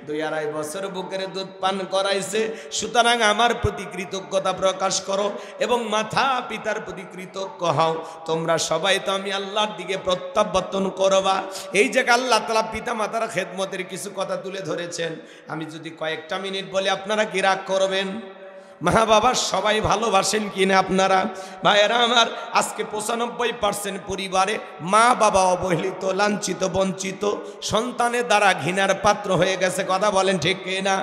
A: 2-2.5 বছর বুকের দুধ পান করাইছে। সুতরাং আমার প্রতি কৃতজ্ঞতা প্রকাশ করো এবং মাতা পিতার প্রতি কৃতজ্ঞ হও। তোমরা সবাই তো আমি আল্লাহর দিকে প্রত্যাবর্তন করবা। এই যে আল্লাহ তাআলা পিতা মাতার খেদমতের কিছু কথা তুলে ধরেছেন, আমি যদি কয়েকটা মিনিট বলে আপনারা কি রাগ করবেন? মা বাবা সবাই ভালোবাসেন কিনা আপনারা? ভাইয়েরা আমার, আজকে 95% পরিবারে মা বাবা অবহেলিত, লাঞ্ছিত, বঞ্চিত, সন্তানের দ্বারা ঘৃণার পাত্র হয়ে গেছে। কথা বলেন ঠিক কিনা?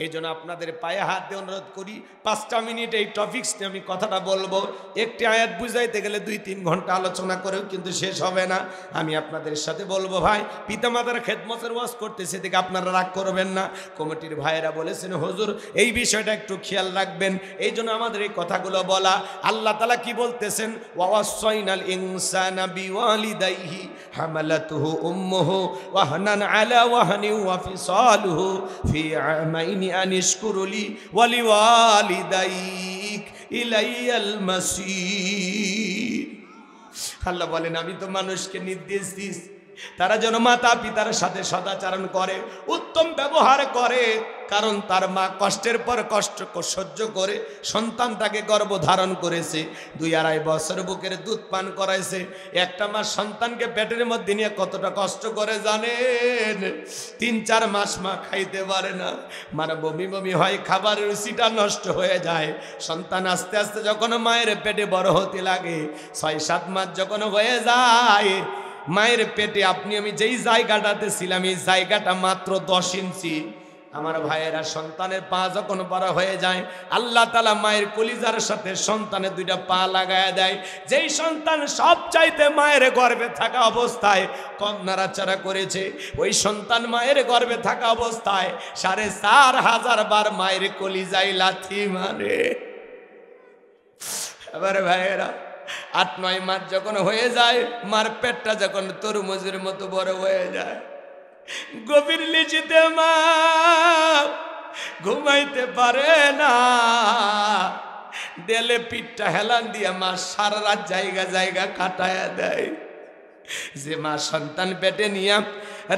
A: এই জন্য আপনাদের পায়ে হাত দিয়ে অনুরোধ করি, 5টা মিনিট এই টপিকস নিয়ে আমি কথাটা বলবো। একটি আয়াত বুঝাইতে গেলে 2-3 ঘন্টা আলোচনা করেও কিন্তু শেষ হবে না। আমি আপনাদের সাথে বলবো, ভাই পিতামাতার খেদমতের ওয়াজ করতেছে, দেখে আপনারা রাগ করবেন না। কমিটির ভাইয়েরা বলেছেন হুজুর এই বিষয়টা একটু খেয়াল রাখবেন, এই জন্য আমাদের এই কথাগুলো বলা। আল্লাহ তাআলা কি বলতেছেন? ওয়াসাইনাল ইনসানা বিওয়ালিদাইহি হামালাতুহু উম্মুহু ওয়াহনান আলা ওয়াহনি ওয়া ফিসালুহু ফি আমাইনি আনিশকুরুলি ওয়ালিওয়ালিদাইক ইলাইয়াল মাসির। আল্লাহ বলেন আমি তো মানুষকে নির্দেশ দিস তারা যেন মাতা পিতার সাথে সদাচরণ করে, উত্তম ব্যবহার করে, কারণ তার মা কষ্টের পর কষ্ট সহ্য করে সন্তানটাকে গর্ভধারণ করেছে, 2-2.5 বছর বুকের দুধ পান করাইছে। একটা মা সন্তানকে পেটের মধ্যে নিয়ে কতটা কষ্ট করে জানেন? 3-4 মাস মা খাইতে পারে না, মানে বমি বমি হয়, খাবারের রুচিটা নষ্ট হয়ে যায়। সন্তান আস্তে আস্তে যখন মায়ের পেটে বড় হতে লাগে, 6-7 মাস যখন হয়ে যায়, মায়ের পেটে আপনি আমি যেই জায়গাটাতে ছিলাম এই জায়গাটা মাত্র 10 ইঞ্চি। আমার ভাইয়েরা, সন্তানের পা যখন বড় হয়ে যায়, আল্লাহ তাআলা মায়ের কলিজার সাথে সন্তানের 2টা পা লাগায় দেয়। যেই সন্তান সব চাইতে মায়ের গর্ভে থাকা অবস্থায় কম নাড়াচাড়া করেছে, ওই সন্তান মায়ের গর্ভে থাকা অবস্থায় 4500 বার মায়ের কলিজায় লাথি মারে। এবারে ভাইয়েরা, 8-9 মাস যখন হয়ে যায়, মার পেটটা যখন তরমুজের মতো বড় হয়ে যায়, গভীর নিশিতে মা ঘুমাইতে পারে না, দেলে পিঠটা হেলান দিয়া মা সারা রাত জায়গা কাটায়া দেয়। যে মা সন্তান পেটে নিয়ে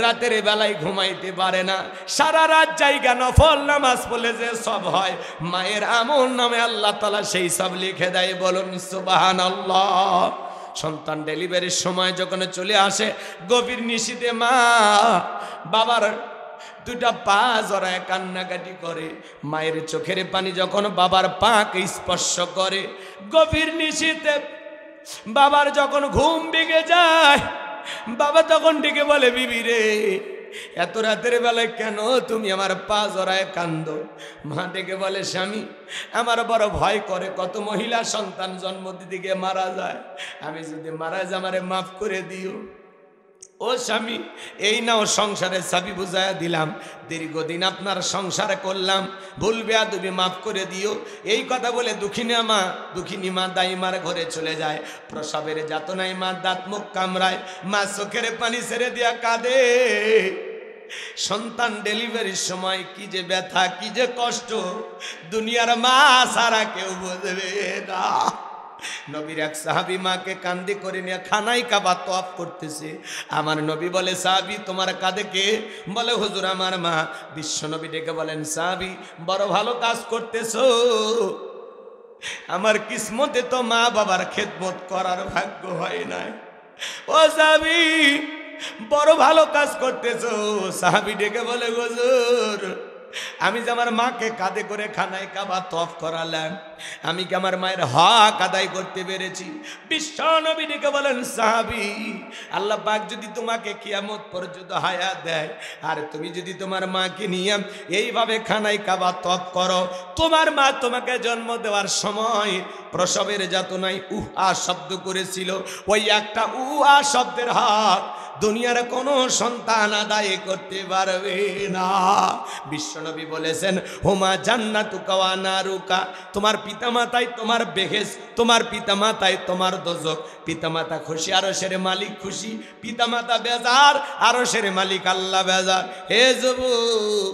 A: রাতের বেলায় ঘুমাইতে পারে না, সারা রাত জায়গা নফল নামাজ পড়লে যে সব হয়, মায়ের আমল নামে আল্লাহ তাআলা সেই সব লিখে দেয়। বলুন সুবহানাল্লাহ। সন্তান ডেলিভারির সময় যখন চলে আসে, গভীর নিশিতে মা বাবার 2টা পা জড়ায় কান্নাকাটি করে। মায়ের চোখের পানি যখন বাবার পাকে স্পর্শ করে, গভীর নিশিতে বাবার যখন ঘুম ভেঙে যায়, বাবা তখন ডেকে বলে, বিবি রে, এত রাতের বেলায় কেন তুমি আমার পা জড়ায় কান্দো? মা ডেকে বলে, স্বামী আমার বড় ভয় করে, কত মহিলা সন্তান জন্ম দিতে গিয়ে মারা যায়, আমি যদি মারা যাই আমারে মাফ করে দিও। ও স্বামী, এই নাও সংসারের চাবি বুঝাইয়া দিলাম, দীর্ঘদিন আপনার সংসারে করলাম, ভুল বেয়াদবি মাফ করে দিও। এই কথা বলে দুঃখিনী মা দাইমার ঘরে চলে যায়। প্রসবের যাতনায় মা দাঁত মুখ কামড়ায়, মা চোখের পানি ছেড়ে দিয়া কাঁদে। সন্তান ডেলিভারির সময় কি যে ব্যথা, কি যে কষ্ট, দুনিয়ার মা সারা কেউ বুঝবে না। নবীর এক সাহাবী মাকে কান্দে করে নিয়ে খানায় কাবা তওয়াফ করতেছে। আমার নবী বলে, সাহাবী তোমার কাঁদে কে? বলে, হুজুর আমার মা। বিশ্ব নবী ডেকে বলেন, সাহাবী বড় ভালো কাজ করতেছো, আমার কিসমতে তো মা বাবার খেদমত করার ভাগ্য হয় নাই। ও সাহাবী বড় ভালো কাজ করতেছো। সাহাবী ডেকে বলে, হুজুর আমি যে আমার মাকে কাঁধে করে খানায় কাবা তওয়াফ করালাম, আমি কি আমার মায়ের হক আদায় করতে পেরেছি? বিশ্ব নবী ডেকে বলেন, সাহাবী, আল্লাহ পাক যদি তোমাকে কিয়ামত পর্যন্ত হায়াত দেয়, আর তুমি যদি তোমার মাকে নিয়ে এইভাবে খানায় কাবা তপ করো, তোমার মা তোমাকে জন্ম দেওয়ার সময় প্রসবের যাতনায় উহা শব্দ করেছিল, ওই একটা উহা শব্দের হক দুনিয়ার কোনো সন্তান আদায় করতে পারবে না। বিশ্বনবী বলেছেন, হুমা জান্নাতুকা ওয়া নারুকা, তোমার পিতামাতাই তোমার বেহেশ, তোমার পিতামাতাই তোমার দোজখ। পিতামাতা খুশি, আরশের মালিক খুশি। পিতামাতা বেজার, আরশের মালিক আল্লাহ বেজার। হে যুবক,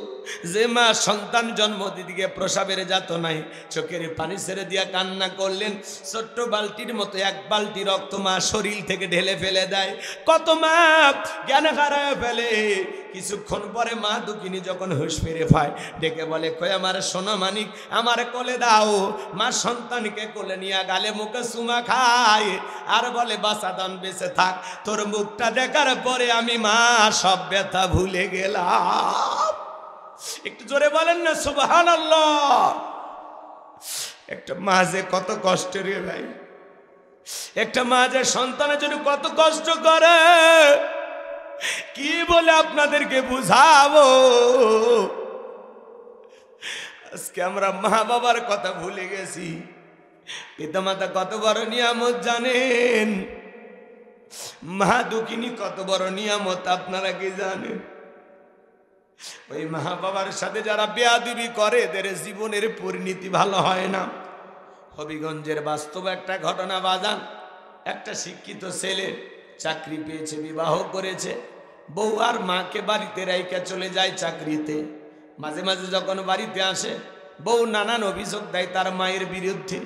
A: যে মা সন্তান জন্ম দিদিকে প্রসাবের যাতনায় চোখের পানি ছেড়ে দিয়া কান্না করলেন, ছোট্ট বালতির মতো এক বালতি রক্ত মা শরীর থেকে ঢেলে ফেলে দেয়। কত মা জ্ঞান হারায় ফেলে। কিছুক্ষণ পরে মা দুঃখিনী যখন হুঁশ ফিরে পায়, ডেকে বলে, কই আমার সোনা মানিক, আমার কোলে দাও। মা সন্তানকে কোলে নিয়ে গালে মুখে চুমা খায় আর বলে, বাঁচাদান বেঁচে থাক, তোর মুখটা দেখার পরে আমি মা সব ব্যথা ভুলে গেলাম। একটু জোরে বলেন না সুবহানাল্লাহ। একটা মা যে কত কষ্ট রে ভাই, একটা মা যে সন্তানের জন্য কত কষ্ট করে, কি বলে আপনাদেরকে বুঝাবো। আজকে আমরা মা বাবার কথা ভুলে গেছি। পিতামাতা কত বড় নিয়ামত জানেন? মা দুঃখিনী কত বড় নিয়ামত আপনারা কি জানেন? ওই মা বাবার সাথে যারা বেয়াদবি করে, এদের জীবনের পরিণতি ভালো হয় না। হবিগঞ্জের বাস্তব একটা ঘটনা বাজান। একটা শিক্ষিত ছেলে চাকরি পেয়েছে, বিবাহ করেছে, বউ আর মাকে বাড়িতে রাইখা চলে যায় চাকরিতে। মাঝে মাঝে যখন বাড়িতে আসে, বউ নানান অভিযোগ দেয় তার মায়ের বিরুদ্ধে।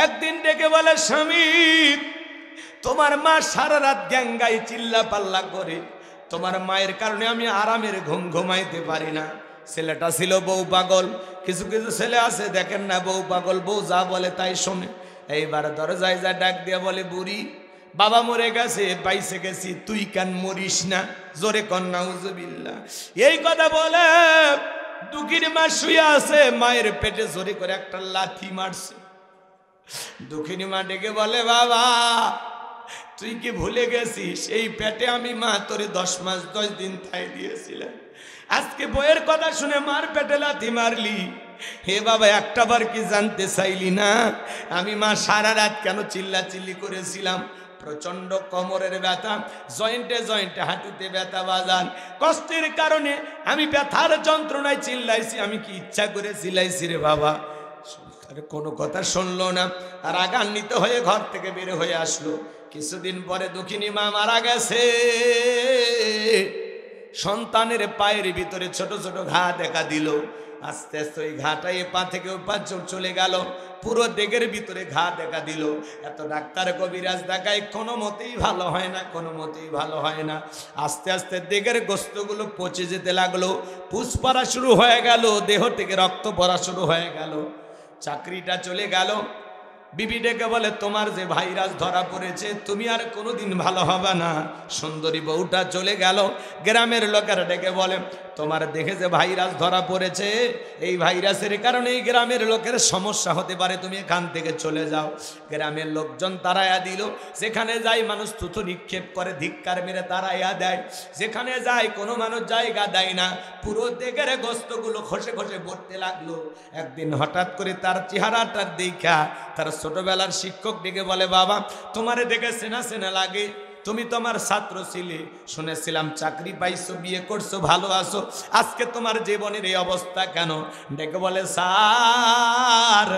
A: একদিন ডেকে বলে, স্বামী, তোমার মা সারা রাত গ্যাঙ্গাই চিল্লা পাল্লা করে, তোমার মায়ের কারণে আমি আরামের ঘুম ঘুমাইতে পারি না। ছেলেটা ছিল বউ পাগল। কিছু কিছু ছেলে আছে দেখেন না, বউ পাগল, বউ যা বলে তাই শোনে। এইবার দরজায় যা ডাক দিয়া বলে, বুড়ি, বাবা মরে গেছে, পাইছে গেছি, তুই কেন মরিস না? জোরে কর নাউজুবিল্লাহ। এই কথা বলে দুঃখীর মা শুয়ে আছে, মায়ের পেটে জোরে করে একটা লাথি মারছে। দুঃখিনী মা ডেকে বলে, বাবা, তুই কি ভুলে গেছিস এই পেটে আমি মা তোরে 10 মাস 10 দিন খাই দিয়েছিলাম? আজকে বইয়ের কথা শুনে মার পেটে লাথি মারলি? হে বাবা, একটা বার কি জানতে চাইলি না আমি মা সারা রাত কেন চিল্লাচিল্লি করেছিলাম? প্রচন্ড কোমরের ব্যথা, জয়েন্টে জয়েন্টে হাঁটুতে ব্যথা বাজান, কষ্টের কারণে আমি ব্যথার যন্ত্রণায় চিল্লাইছি। আমি কি ইচ্ছা করে চিল্লাইছি রে বাবা? কোনো কথা শুনলো না, রাগান্বিত হয়ে ঘর থেকে বের হয়ে আসলো। কিছুদিন পরে দুঃখিনী মা মারা গেছে। সন্তানের পায়ের ভিতরে ছোট ছোট ঘা দেখা দিল। আস্তে আস্তে ওই ঘাটা এ পা থেকে ও পা চলে গেল, পুরো দেগের ভিতরে ঘা দেখা দিল। এত ডাক্তার কবিরাজ দেখায়, কোনো মতেই ভালো হয় না, কোনো মতেই ভালো হয় না। আস্তে আস্তে দেগের গোস্তগুলো পচে যেতে লাগলো, পুষ পড়া শুরু হয়ে গেল, দেহ থেকে রক্ত পড়া শুরু হয়ে গেল। চাকরিটা চলে গেল। বিবি ডেকে বলে, তোমার যে ভাইরাস ধরা পড়েছে, তুমি আর কোনোদিন ভালো হবে না। সুন্দরী বউটা চলে গেল। গ্রামের লোকেরা ডেকে বলে, তোমার দেখে যে ভাইরাস ধরা পড়েছে, এই ভাইরাসের কারণে এই গ্রামের লোকের সমস্যা হতে পারে, তুমি এখান থেকে চলে যাও। গ্রামের লোকজন তাড়াইয়া দিল। যেখানে যাই মানুষ থুতু নিক্ষেপ করে, ধিক্কার মেরে তাড়াইয়া দেয়। যেখানে যায় কোনো মানুষ জায়গা দেয় না, পুরো দেগের গোস্তগুলো খসে খসে পড়তে লাগলো। একদিন হঠাৎ করে তার চেহারাটার দেখা তার ছোটবেলার শিক্ষক ডেকে বলে, বাবা, তোমারে দেখে চেনা চেনা লাগে, তুমি তো আমার ছাত্র ছিলে, শুনেছিলাম চাকরি পাইছো, বিয়ে করছো, ভালো আছো, আজকে তোমার জীবনের এই অবস্থা কেন? ডেকে বলে, স্যার,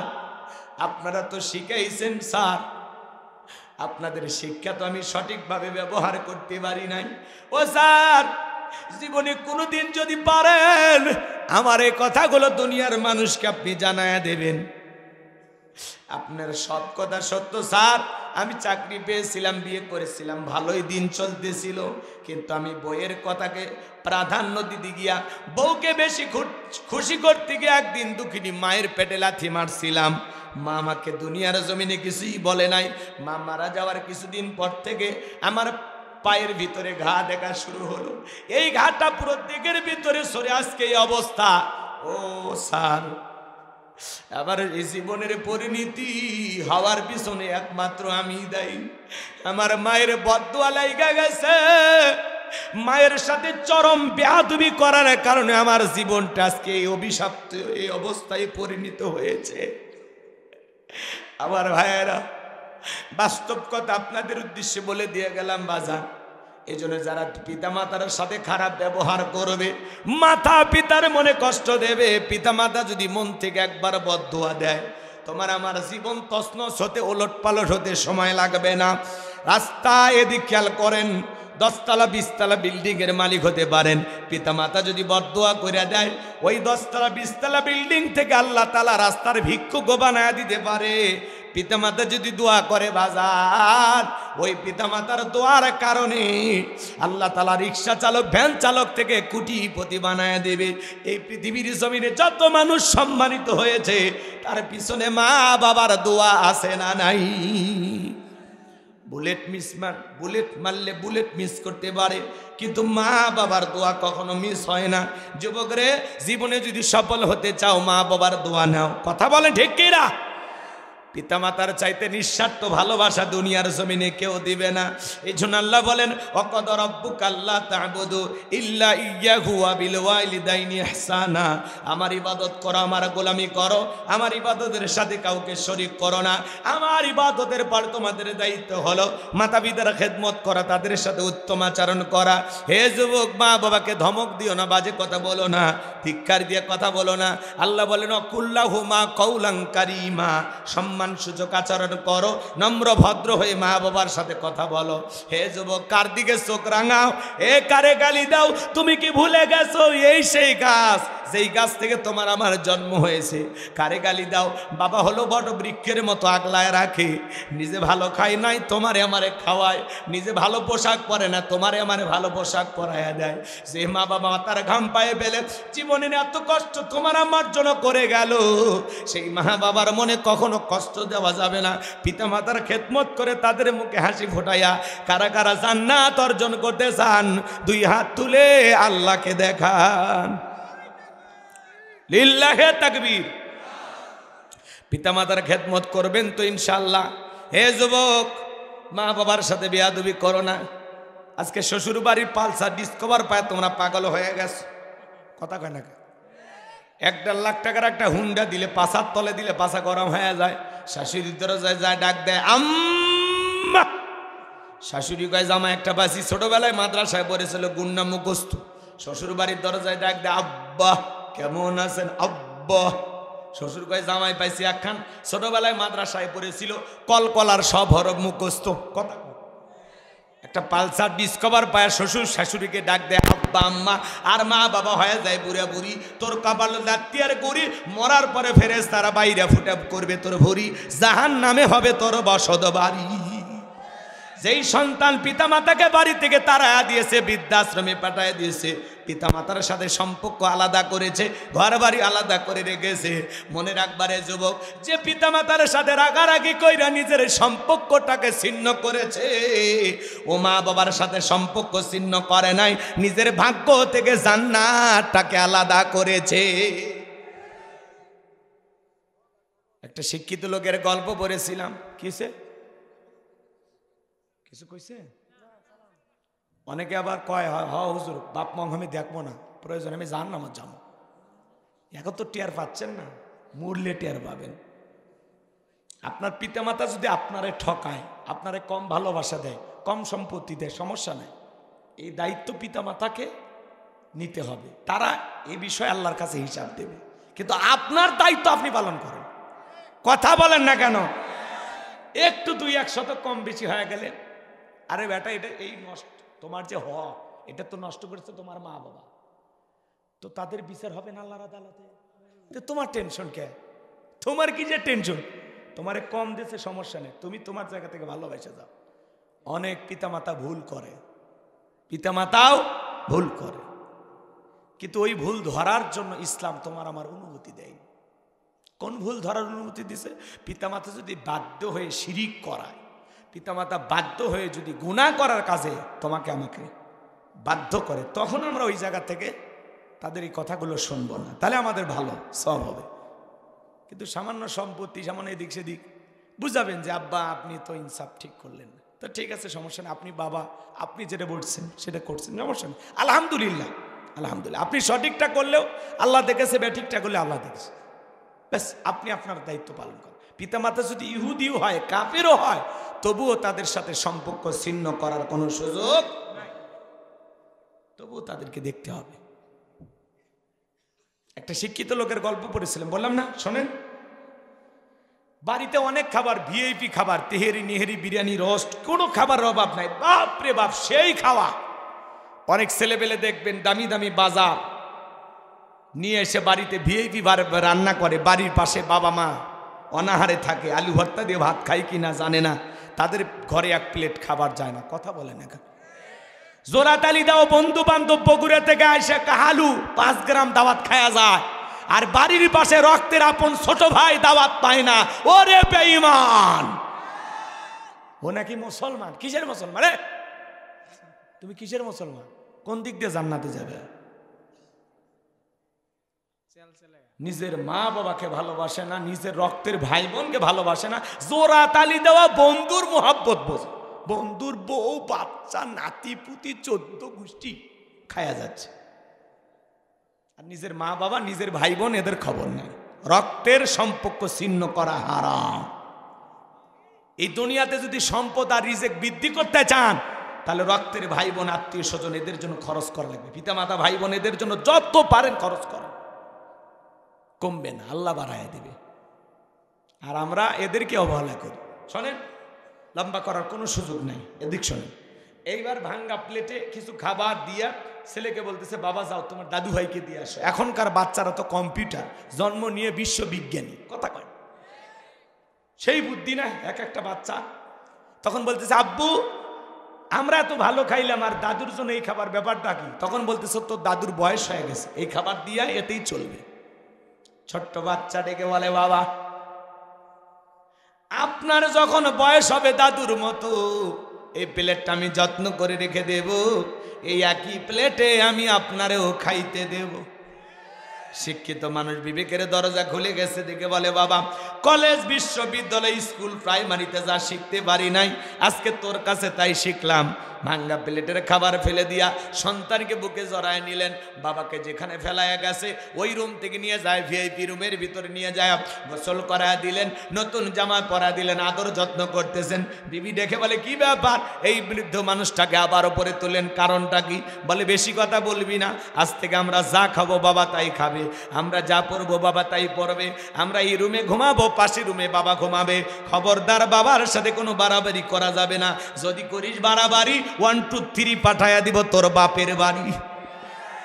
A: আপনারা তো শিখাইছেন স্যার, আপনাদের শিক্ষা তো আমি সঠিকভাবে ব্যবহার করতে পারি নাই। ও স্যার, জীবনে কোনোদিন যদি পারেন আমার এই কথাগুলো দুনিয়ার মানুষকে আপনি জানায়া দেবেন। আপনার সব কথা সত্য স্যার, আমি চাকরি পেয়েছিলাম, বিয়ে করেছিলাম, ভালোই দিন চলতেছিল, কিন্তু আমি বইয়ের কথাকে প্রাধান্য দিতে গিয়া, বউকে বেশি খুশি করতে গিয়ে একদিন দুঃখিনী মায়ের পেটে লাথি মারছিলাম। মা আমাকে দুনিয়ার জমিনে কিছুই বলে নাই। মা মারা যাওয়ার কিছুদিন পর থেকে আমার পায়ের ভিতরে ঘা দেখা শুরু হলো। এই ঘাটা পুরো দিকের ভিতরে সরে আজকে এই অবস্থা। ও স্যার, আমার এই জীবনের পরিণতি হওয়ার পিছনে একমাত্র আমি দায়ী। আমার মায়ের বদদুয়া লাইগা গেছে, মায়ের সাথে চরম বেয়াদবি করার কারণে আমার জীবনটা আজকে এই অভিশপ্ত এই অবস্থায় পরিণত হয়েছে। আমার ভাইয়েরা, বাস্তব কথা আপনাদের উদ্দেশ্যে বলে দিয়ে গেলাম বাজার। এই জন্য যারা পিতা মাতার সাথে খারাপ ব্যবহার করবে, মাতা পিতার মনে কষ্ট দেবে, পিতা মাতা যদি মন থেকে একবার বদদুয়া দেয়, তোমার আমার জীবন তছনছ হতে ওলট পালট হতে সময় লাগবে না। রাস্তায় এদিক খেয়াল করেন, 10 তলা 20 তলা বিল্ডিং এর মালিক হতে পারেন, পিতা মাতা যদি বদদুয়া করে দেয়, ওই 10 তলা 20 তলা বিল্ডিং থেকে আল্লাহ তাআলা রাস্তার ভিক্ষুক বানায় দিতে পারে। পিতা মাতা যদি দোয়া করে বাজার, ওই পিতা মাতার দোয়ার কারণে আল্লাহ তাআলা রিক্সা চালক ভ্যান চালক থেকে কোটিপতি বানায় দেবে। এই পৃথিবীর জমিনে যত মানুষ সম্মানিত হয়েছে, তার পিছনে মা বাবার দোয়া আছে না নাই? বুলেট মারলে বুলেট মিস করতে পারে, কিন্তু মা বাবার দোয়া কখনো মিস হয় না। যুবকরে, জীবনে যদি সফল হতে চাও, মা বাবার দোয়া নাও। কথা বলে ঠিক কিনা? পিতামাতার চাইতে নিঃস্বার্থ ভালোবাসা দুনিয়ার জমিনে কেউ দিবে না। এই জন্য আল্লাহ বলেন, ওয়াকাদা রাব্বুকা আল্লা তা'বুদু ইল্লা ইয়্যাহু ওয়া বিল ওয়ালিদাইনি ইহসানা। আমার ইবাদত করো, আমার গোলামি করো, আমার ইবাদতের সাথে কাউকে শরীক করো না। আমার ইবাদতের পর তোমাদের দায়িত্ব হলো মাতা পিতার খেদমত করা, তাদের সাথে উত্তম আচরণ করা। হে যুবক, মা বাবাকে ধমক দিও না, বাজে কথা বলো না, ধিক্কার দিয়ে কথা বলো না। আল্লাহ বলেন, কুল্লাহুমা কওলান কারীমা, সম্মানসূচক আচরণ করো, নম্র ভদ্র হয়ে মা বাবার সাথে কথা বলো। হে যুবক, কার দিকে চোখ রাঙাও? এ কারে গালি দাও? তুমি কি ভুলে গেছো এই সেই গাছ, যেই গাছ থেকে তোমার আমার জন্ম হয়েছে? কারে গালি দাও? বাবা হলো বট বৃক্ষের মতো আগলায় রাখে, নিজে ভালো খায় নাই, তোমারে আমারে খাওয়ায়। নিজে ভালো পোশাক পরে না, তোমারে আমারে ভালো পোশাক পরাইয়া দেয়। যে মা বাবা তার ঘাম পায়ে ফেলে জীবনের এত কষ্ট তোমার আমার জন্য করে গেল, সেই মা বাবার মনে কখনো কষ্ট দেওয়া যাবে না। পিতা মাতার খেদমত করে তাদের মুখে হাসি ফোটাইয়া কারা কারা জান্নাত অর্জন করতে চান, 2 হাত তুলে আল্লাহকে দেখান। লিল্লাহে তাকবীর। পিতা মাতার খেদমত করবেন তো ইনশাআল্লাহ। হে যুবক, মা বাবার সাথে বেয়াদবি করো না। আজকে শ্বশুর বাড়ির পালসার ডিসকভার পায় তোমরা পাগল হয়ে গেছো। কথা কয় না? 1.5 লাখ টাকার একটা হুন্ডা দিলে, পাছার তলে দিলে পাছা গরম হয়ে যায়। শাশুড়ির দরজায় যায়, ডাক দেয় আম্মা। শাশুড়ি কয় জামা একটা বাসি, ছোটবেলায় মাদ্রাসায় পড়েছিল গুন্না মুখস্থ। শ্বশুর বাড়ির দরজায় ডাক দেয় আব্বা, কেমন আছেন আব্বা? শ্বশুর কয় জামাই পাইছি একখান, ছোটবেলায় মাদ্রাসায় পড়েছিল, কলকলার সব হরফ মুখস্থ। কথা একটা পালসার ডিসকভার পায়, শ্বশুর শাশুড়িকে ডাক দেয় আব্বা আম্মা, আর মা বাবা হয়ে যায় বুড়া বুড়ি। তোর কপাল দাঁতিয়ার করি, মরার পরে ফেরেশতারা বাইরে ফুটা করবে তোর ভরি, জাহান্নামে হবে তোর বসত বাড়ি। যেই সন্তান পিতা মাতাকে বাড়ি থেকে তাড়ায়া দিয়েছে, বৃদ্ধাশ্রমে পাঠায় দিয়েছে, পিতা মাতার সাথে সম্পর্ক আলাদা করেছে, ঘর বাড়ি আলাদা করে রেখেছে, মনে রাখবারে যুবক, যে পিতা মাতার সাথে রাগারাগি কইরা নিজের সম্পর্কটাকে ছিন্ন করেছে, ও মা বাবার সাথে সম্পর্ক ছিন্ন করে নাই, নিজের ভাগ্য থেকে জান্নাতটাকে আলাদা করেছে। একটা শিক্ষিত লোকের গল্প পড়েছিলাম। কিসে কিছু কইছে? অনেকে আবার কয়, হুজুর বাপ মা আমি দেখবো না, প্রয়োজন আমি জাহান্নামে যাবো। এখন তো টিয়ার পাচ্ছেন না, মরলে টিয়ার পাবেন। আপনার পিতামাতা যদি আপনারে ঠকায়, আপনারে কম ভালোবাসা দেয়, কম সম্পত্তি দেয়, সমস্যা নেই, এই দায়িত্ব পিতামাতাকে নিতে হবে। তারা এই বিষয়ে আল্লাহর কাছে হিসাব দেবে, কিন্তু আপনার দায়িত্ব আপনি পালন করেন। কথা বলেন না কেন? একটু 2-1 কম বেশি হয়ে গেলে, আরে বেটা এটা এই নষ্ট, তোমার যে হক এটা তো নষ্ট করেছে তোমার মা বাবা, তো তাদের বিচার হবে না আল্লাহর আদালতে। তোমার টেনশন কে? তোমার কি যে টেনশন? তোমারে কম দিয়েছে সমস্যা নেই, তুমি তোমার জায়গা থেকে ভালোবেসে যাও। অনেক পিতামাতা ভুল করে, পিতামাতাও ভুল করে, কিন্তু ওই ভুল ধরার জন্য ইসলাম তোমার আমার অনুমতি দেয়। কোন ভুল ধরার অনুমতি দিছে? পিতামাতা যদি বাধ্য হয়ে শিরিক করায়, পিতামাতা বাধ্য হয়ে যদি গুনাহ করার কাজে তোমাকে আমাকে বাধ্য করে, তখন আমরা ওই জায়গা থেকে তাদের এই কথাগুলো শুনবো না, তাহলে আমাদের ভালো সব হবে। কিন্তু সামান্য সম্পত্তি, সামান্য এদিক সেদিক বুঝাবেন যে আব্বা আপনি তো ইনসাফ ঠিক করলেন না, তো ঠিক আছে সমস্যা নেই, আপনি বাবা, আপনি যেটা বলছেন সেটা করছেন, সমস্যা নেই, আলহামদুলিল্লাহ আলহামদুলিল্লাহ। আপনি সঠিকটা করলেও আল্লাহ দেখেছে, ব্যাঠিকটা করলে আল্লাহ দেখেছে, ব্যাস আপনি আপনার দায়িত্ব পালন করেন। পিতামাতা যদি ইহুদিও হয়, কাফেরও হয়, তবুও তাদের সাথে সম্পর্ক ছিন্ন করার কোনো সুযোগ নাই, তবুও তাদেরকে দেখতে হবে। একটা শিক্ষিত লোকের গল্প পড়েছিলাম, বললাম না, শোনেন। বাড়িতে অনেক খাবার, ভিআইপি খাবার, তেহেরি নেহেরি বিরিয়ানি রোস্ট, কোনো খাবারের অভাব নাই, বাপ রে বাপ সেই খাওয়া। অনেক ছেলেবেলে দেখবেন দামি দামি বাজার নিয়ে এসে বাড়িতে ভিআইপি রান্না করে, বাড়ির পাশে বাবা মা অনাহারে থাকে, আলু ভর্তা দিয়ে ভাত খায় কিনা জানে না, তাদের ঘরে এক প্লেট খাবার যায় না, কথা বলে না। জোরাতালি দাও, বন্ধু বান্ধব বগুড়া থেকে আসে কাহালু 5 গ্রাম দাওয়াত খায়া যায়, আর বাড়ির পাশে রক্তের আপন ছোট ভাই দাওয়াত পায় না, ওরে বেঈমান। ও নাকি মুসলমান। কিসের মুসলমান রে তুমি? কিসের মুসলমান? কোন দিক দিয়ে জান্নাতে যাবে? নিজের মা বাবাকে ভালোবাসে না, নিজের রক্তের ভাই বোনকে ভালোবাসে না, জোরাতালি দেওয়া বন্ধুর মোহাব্বত বোঝে, বন্ধুর বউ বাচ্চা নাতি পুতি 14 গোষ্ঠী খায়া যাচ্ছে, আর নিজের মা বাবা নিজের ভাই বোন এদের খবর নাই। রক্তের সম্পর্ক ছিন্ন করা হারাম। এই দুনিয়াতে যদি সম্পদ আর রিজিক বৃদ্ধি করতে চান, তাহলে রক্তের ভাই বোন আত্মীয় স্বজন এদের জন্য খরচ করা লাগবে, পিতামাতা ভাই বোন এদের জন্য যত পারেন খরচ করেন, কমবে না, আল্লাহ বাড়ায় দেবে। আর আমরা এদেরকে অবহেলা করি। শোনেন, লম্বা করার কোনো সুযোগ নাই, এদিক শোনেন। এইবার ভাঙ্গা প্লেটে কিছু খাবার দিয়া ছেলেকে বলতেছে, বাবা যাও তোমার দাদু ভাইকে দিয়ে আসো। এখনকার বাচ্চারা তো কম্পিউটার, জন্ম নিয়ে বিশ্ববিজ্ঞানী, কথা কয় সেই বুদ্ধি না এক একটা বাচ্চা। তখন বলতেছে, আব্বু আমরা এত ভালো খাইলাম, আর দাদুর জন্য এই খাবার ব্যাপারটা কি? তখন বলতেছে, তোর দাদুর বয়স হয়ে গেছে, এই খাবার দিয়া এতেই চলবে। ছোট্ট বাচ্চা ডেকে বলে, বাবা আপনার যখন বয়স হবে দাদুর মতো, এই প্লেটটা আমি যত্ন করে রেখে দেব, এই একই প্লেটে আমি আপনারেও খাইতে দেব। শিক্ষিত মানুষ বিবেকের দরজা খুলে গেছে, দেখে বলে, বাবা কলেজ বিশ্ববিদ্যালয় স্কুল প্রাইমারিতে যা শিখতে পারি নাই, আজকে তোর কাছে তাই শিখলাম। ভাঙ্গা প্লেটের খাবার ফেলে দিয়া সন্তানকে বুকে জড়ায় নিলেন, বাবাকে যেখানে ফেলায় গেছে ওই রুম থেকে নিয়ে যায় ভিআইপি রুমের ভিতরে নিয়ে যায়, গোসল করায় দিলেন, নতুন জামা পরা দিলেন, আদর যত্ন করতেছেন। বিবি দেখে বলে, কি ব্যাপার? এই বৃদ্ধ মানুষটাকে আবার ওপরে তোলেন, কারণটা কি? বলে, বেশি কথা বলবি না, আজ থেকে আমরা যা খাবো বাবা তাই খাবে, আমরা যা পরবো বাবা তাই পরবে, আমরা এই রুমে ঘুমাবো, পাশের রুমে বাবা ঘুমাবে, খবরদার বাবার সাথে কোনো বাড়াবাড়ি করা যাবে না, যদি করিস বাড়াবাড়ি 1 2 3 পাঠাইয়া দিব তোর বাপের বাড়ি।